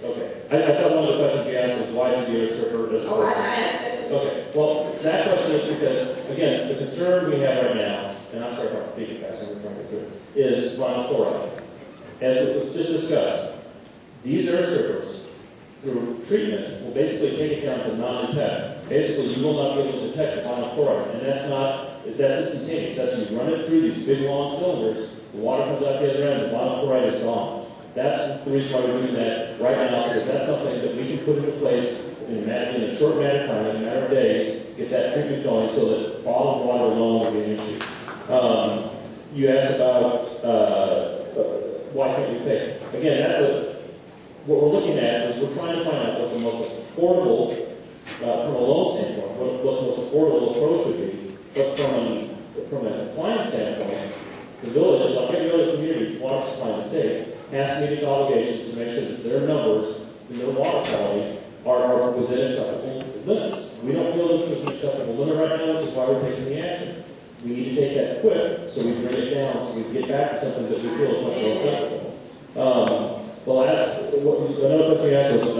Okay. I thought one of the questions you asked was why did the air stripper? Oh, I asked that too. Okay. Well, that question is because, again, the concern we have right now, and I'm sorry if I'm repeating fast, I'm trying to get through, is vinyl chloride. As it was just discussed, these air strippers, through treatment, will basically take it down to non-detect. Basically, you will not be able to detect the vinyl chloride, and that's instantaneous. That's you run it through these big long cylinders, the water comes out the other end, the vinyl chloride is gone. That's the reason why we're doing that right now, because that's something that we can put into place in a short matter of time, in a matter of days, get that treatment going so that bottled water alone will be an issue. You asked about why can't we pay? Again, what we're looking at is we're trying to find out what the most affordable, from a loan standpoint, what the most affordable approach would be. But from a compliance standpoint, the village, like every other community, water supply in the state, has to meet its obligations to make sure that their numbers and their water quality are within acceptable limits. We don't feel that this is an acceptable limit right now, which is why we're taking the action. We need to take that quick so we bring it down so we can get back to something that we feel is much more acceptable. Another question you asked was a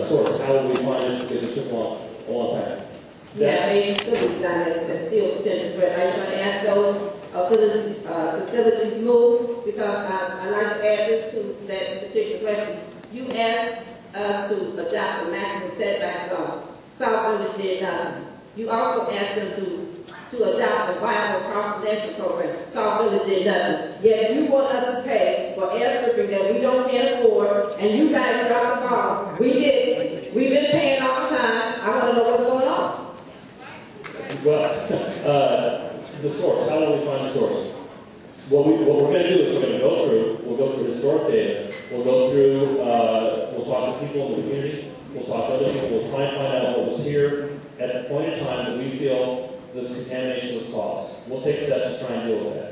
source. How will we find it? Because it took a long time. Yeah, facilities down there that's still potential threat. Are you going to ask those facilities move? Because I'd like to add this to that particular question. You asked us to adopt a maximum setback zone. Sauk Village did nothing. You also asked them to adopt a viable propagation program. Sauk Village did nothing. Yet you want us to pay for air stripping that we can't afford, and you guys dropped the ball. We did. We've been paying all the time. I want to know what's going on. Well, the source. How will we find the source? What we're going to do is we're going to go historic data. We'll go through, we'll talk to people in the community, we'll talk to other people, we'll try and find out what was here at the point in time that we feel this contamination was caused. We'll take steps to try and deal with that.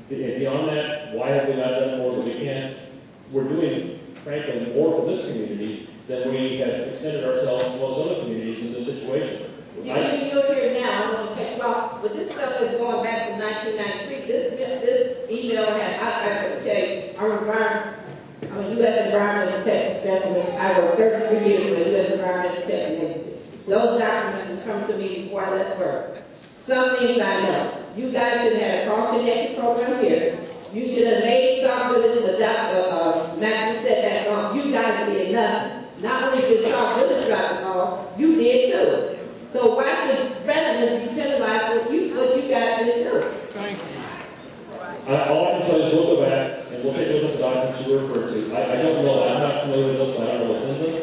Beyond that, why have we not done more than we can? We're doing, frankly, more for this community than we have extended ourselves to most other communities in this situation. You're here now, I'm going to cut you off, but this stuff is going back to 1993. This email had, I could say, I'm a U.S. Environmental Protection Specialist. I worked 33 years for the U.S. Environmental Protection Agency. Those documents have come to me before I left work. Some things I know. You guys should have had a cross-connected program here. You should have made Sauk Village adopt maximum setback law. You guys did nothing. Not only did Sauk Village drop the law, you did too. So why should residents be penalized for what you guys didn't do? Thank you. All I can tell you is we'll go back and we'll take a look at the documents you referred to. I don't know, I'm not familiar with those, so I don't know what's in them.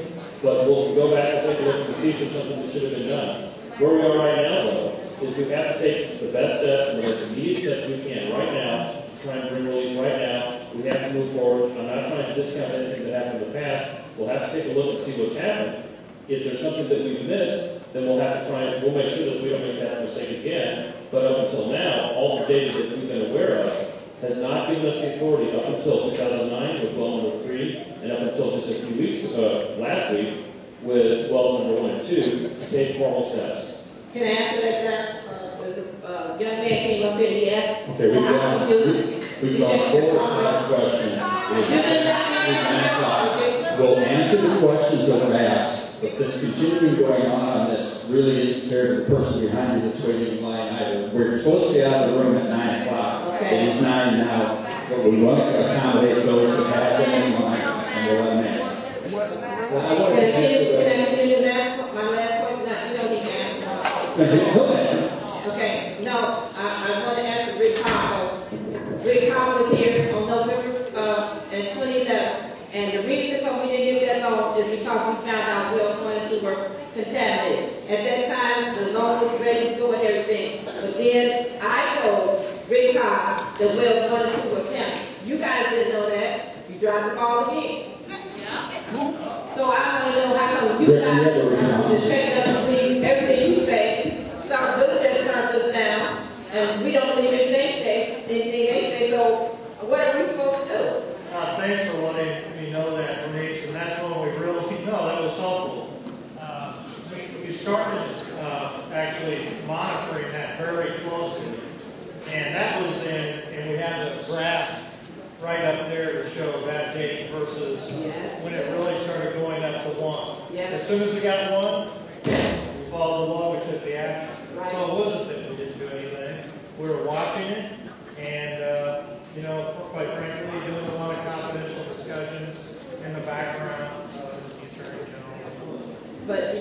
But we'll go back and take a look and see if there's something that should have been done. Where we are right now, though, is we have to take the best steps and the most immediate steps we can right now to try and bring relief right now. We have to move forward. I'm not trying to discount anything that happened in the past. We'll have to take a look and see what's happened. If there's something that we've missed, then we'll have to try and we'll make sure that we don't make that mistake again. But up until now, all the data that we've been aware of has not given us the authority up until 2009 with well number 3, and up until just a few weeks ago, last week, with wells number 1 and 2, to take formal steps. Can I answer that, guys? There's a young man came up here and he asked, Okay, we've gone forward to that question. We'll answer the questions that were asked, but this continuing going on this really isn't fair to the person behind you that's waiting in line either. We're supposed to be out of the room at 9 o'clock. Okay. It is 9 now, but we want to accommodate those that have been in line, and we'll let them in. Can I continue my last question? You don't need to answer. Okay, no, I want to answer Rick Hall. Rick Hall was here on November 2011, and the reason why we didn't get that loan is because we found out wells 1 and 2 were contaminated. At that time, the loan was ready to go and everything, but then I told Rick Hall that wells 1 and 2 were contaminated. You guys didn't know that. You dropped the ball again. So I want to know how come you guys expect us to believe everything you say. Sauk Village has turned us down, and we don't believe anything they say. So what are we supposed to do? Thanks for letting me know that, Bernice, and that's when we really know that was helpful. We started actually monitoring that very closely, and that was and we had the graph right up there to show that date versus when it really started going up to 1. Yes. As soon as we got 1, we followed the law, we took the action. Right. So it wasn't that we didn't do anything. We were watching it, and quite frankly, doing a lot of confidential discussions in the background of the Attorney General. But if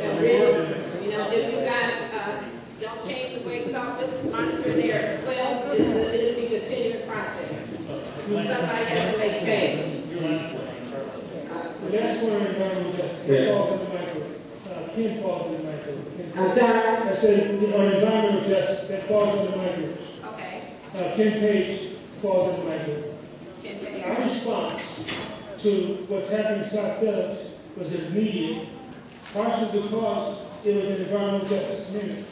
you guys don't change the way Sauk Village monitor their wells, it'll be a continuing process. Somebody has to make change. The last one, environmental justice, falls in the micro. Ken falls in the micro. I'm sorry? I said, on environmental justice, that falls in the micro. Okay. Ken Page falls in the micro. Ken Page. Our response to what's happening in Sauk Village was immediate, partially because it was an environmental justice community.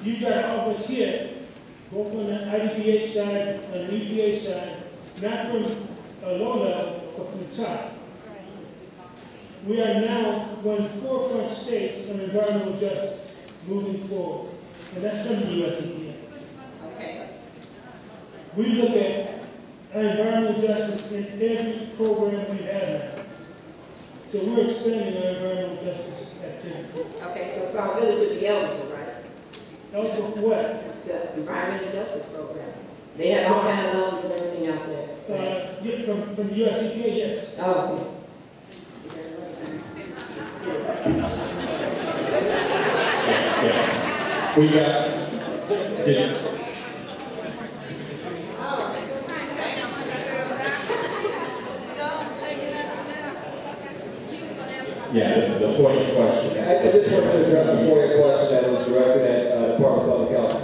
You got all of us here, both on the IDPH side and the EPA side, not from a low level, but from the top. We are now one of the forefront states on environmental justice moving forward, and that's from the U.S. EPA. Okay. We look at environmental justice in every program we have now. So we're expanding our environmental justice activity. Okay, so Sauk Village should be eligible, right? Eligible for what? The environmental justice program. They have all kind of loans and everything out there. From the U.S. EPA, yes. Oh, okay. We got. Yeah, the FOIA question. I just wanted to address the FOIA question that was directed at Department of Public Health.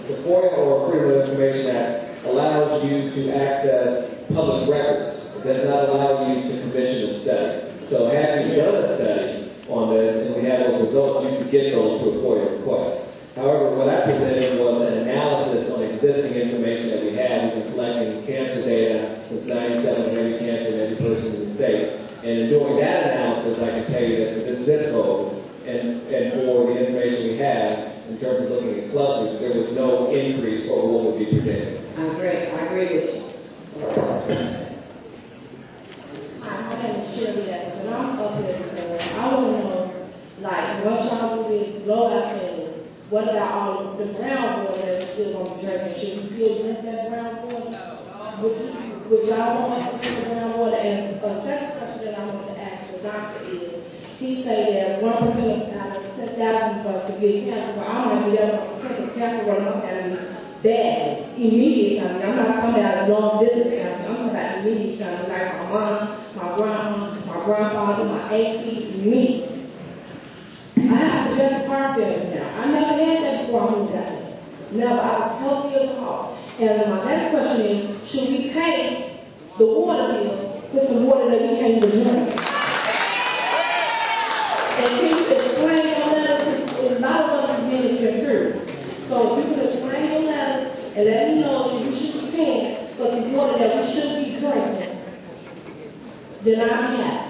The FOIA, or Freedom of Information Act, allows you to access public records. It does not allow you to commission a study. So had we done a study on this and we had those results, you could get those to a FOIA request. However, what I presented was an analysis on existing information that we had. We've been collecting cancer data since 97 of every cancer in every person in the state. And in doing that analysis, I can tell you that for this zip code and for the information we have, in terms of looking at clusters, there was no increase over what would be predicted. I agree with you. Hi, my name is Shirley Evans, and I'm up here because I want to know, like, once y'all do this blowout thing, what about all the groundwater that's still going to be drinking? Should we still drink that groundwater? Would y'all want us to drink the groundwater? And a second question that I want to ask the doctor is, he said that 1% out of 10,000 of us could get cancer, but I don't know if that cancer running up at me bad, immediate. I mean, I'm not talking about long distance. I'm talking about immediate. Like my mom, my grandma, my grandfather, my auntie, me. I have to just park there now. I never had that before I moved out here. Never. I was healthy as a hog. And my next question is, should we pay the water bill for some water that we can't even drink? And can you explain your letters? A lot of us have been confused. So if you can explain your letters and let me know we should be paying for some water that we should be drinking, then I'll be happy.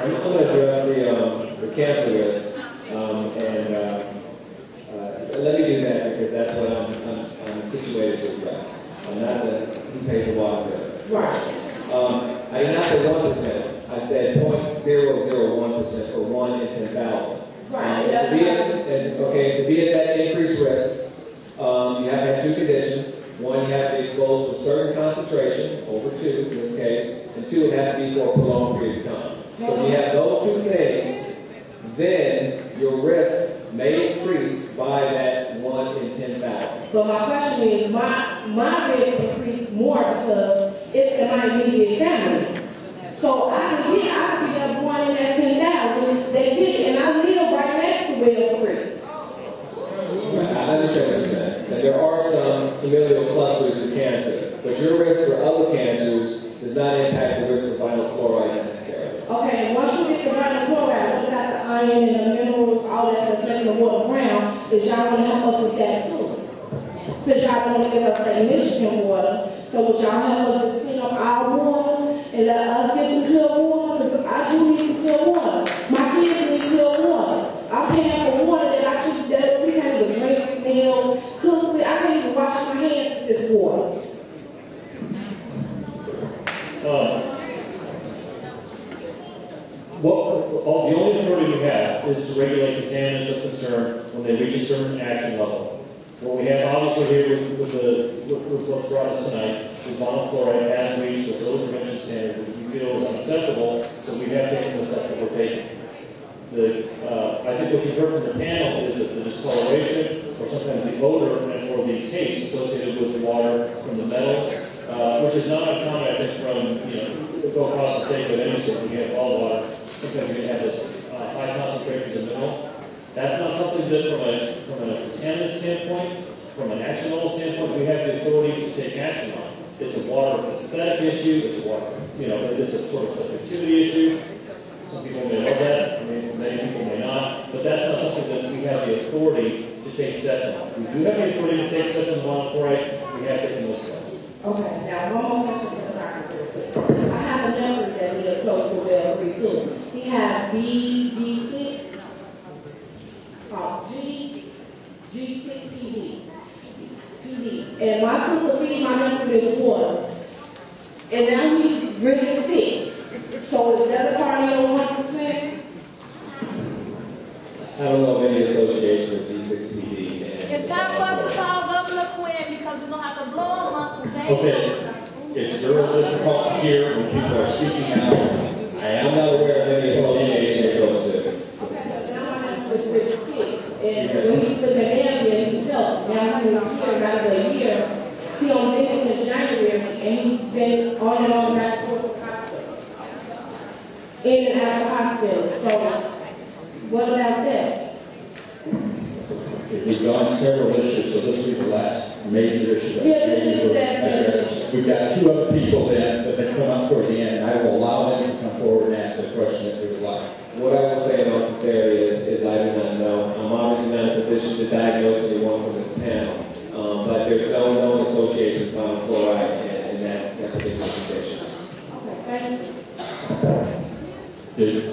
I'm going to address the cancer risk, let me do that because that's what I'm situated to address. I'm not who pays the water bill. Right. I did not say 1%. I said 0.001% or 1 in 10,000. Right. To be at that increased risk, you have to have two conditions. One, you have to be exposed to a certain concentration, over 2 in this case, and 2, it has to be for a prolonged period of time. So if you have those 2 things, then your risk may increase by that 1 in 10,000. But my question is, my risk increased more because it's in my immediate family. So I could be that 1 in that 10,000. They did it, and I live right next to Well Creek. I understand what you're saying. That there are some familial clusters of cancer, but your risk for other cancers does not impact the risk of vinyl chloride necessarily. Okay, once you get the vinyl chloride, what about the iron and the minerals, all that that's making the water brown, is y'all want to help us with that too? Since y'all want to give us that Michigan water, so would y'all help us to clean up our water and let us get some clear water? Because I do need some clear water. My kids need clear water. I'm paying for water that we can't even drink, smell, cook with. I can't even wash my hands with this water. The only authority we have is to regulate contaminants of concern when they reach a certain action level. What we have obviously here with what's brought us tonight is vinyl chloride has reached the early prevention standard, which we feel is unacceptable, so we have taken the steps that we're taking. I think what you've heard from the panel is that the discoloration or sometimes the odor or the taste associated with the water from the metals, which is not uncommon, I think, from, go across the state, but any sort, we have all water. Sometimes we can have this high concentrations of mineral. That's not something that from a contaminant standpoint, from an action level standpoint, we have the authority to take action on. It's a water aesthetic issue, it's a water, it's a sort of subjectivity issue. Some people may know that, many people may not, but that's not something that we have the authority to take steps on. We do have the authority to take steps on vinyl chloride, we have taken those steps. Okay, now one more question for the doctor. I have a nephew that lives close to Well Creek too. He had B6, G6 PD. And my sister feeds my nephew this water. And now he's really sick. So is that a part of your 1%? I don't know of any association with G6PD. It's time for us to call Governor Quinn because we're going to have to blow him up today. Okay, it's very difficult to hear when people are speaking out. I am not aware of any association that goes to it. Okay, so now my nephew is really sick. And when he took the ambulance himself, now he's here about a year. He only been since January, and he's been on and on back and forth to the hospital. In and out of the hospital. So, what about that? We've gone several issues, so this will be the last major issue. Yeah, this is that. We've got two other people that have come up toward the end, and I will allow them to come forward and ask their question if they would like. What I will say in all sincerity is I do not know. I'm obviously not in a position to diagnose anyone from this panel, but there's no known association with vinyl chloride in that particular condition. Okay, thank you.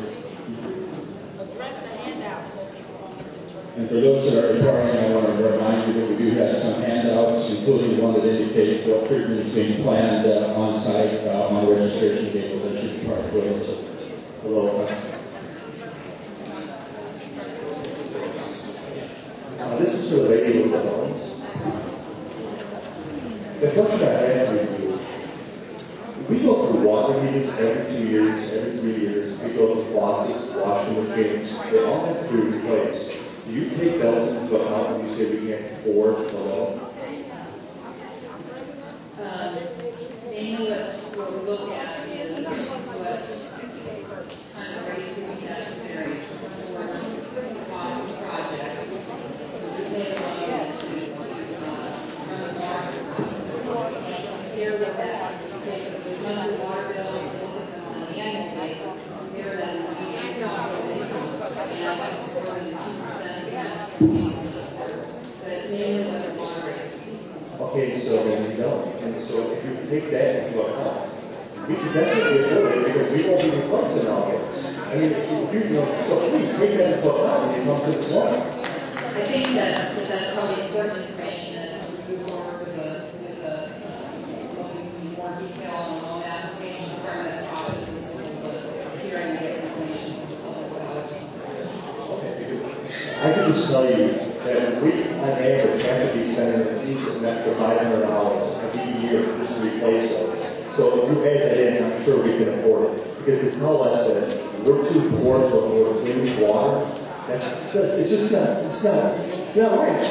And for those that are requiring, I want to remind you that we do have some handouts, including one that indicates what treatment is being planned on site on registration vehicles that should be part of it. So, hello. This is for the lady with the loans. The question I have for you, we go through water meters every 2 years, every 3 years. We go through faucets, washing machines. They all have to be replaced. Do you take those into account when you say we can't afford the loan? Mainly what we look at is what kind of rates would be necessary to support the cost of the project. We pay a loan to run the water system. And compare with that, we run the water bills, look at them on an annual basis, compare that to the annual cost of income, and it's more than 2% of that piece of the water. But it's mainly what the water rates. Okay, so then we don't. And so if you take that into account, we can definitely afford it because we won't be replacing all this. I mean, so please take that into account when it comes to this one. I think that's probably important information as we move forward with looking in more detail on the loan application, part of that process is hearing and getting information from the public about it. I can just tell you that we, on average, have to be spending at least an extra $500 every year just to replace those. So if you add that in, I'm sure we can afford it. Because to tell us that we're too poor to afford clean water, it's just not right.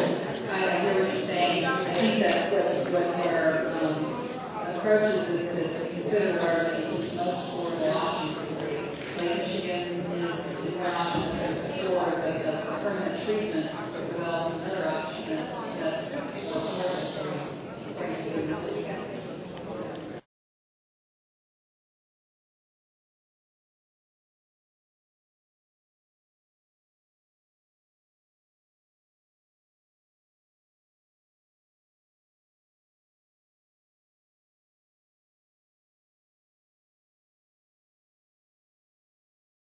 I hear what you're saying. I think that what their approach is to consider what are the most affordable options for you. Lake Michigan is one option for the permanent treatment, but also another option that's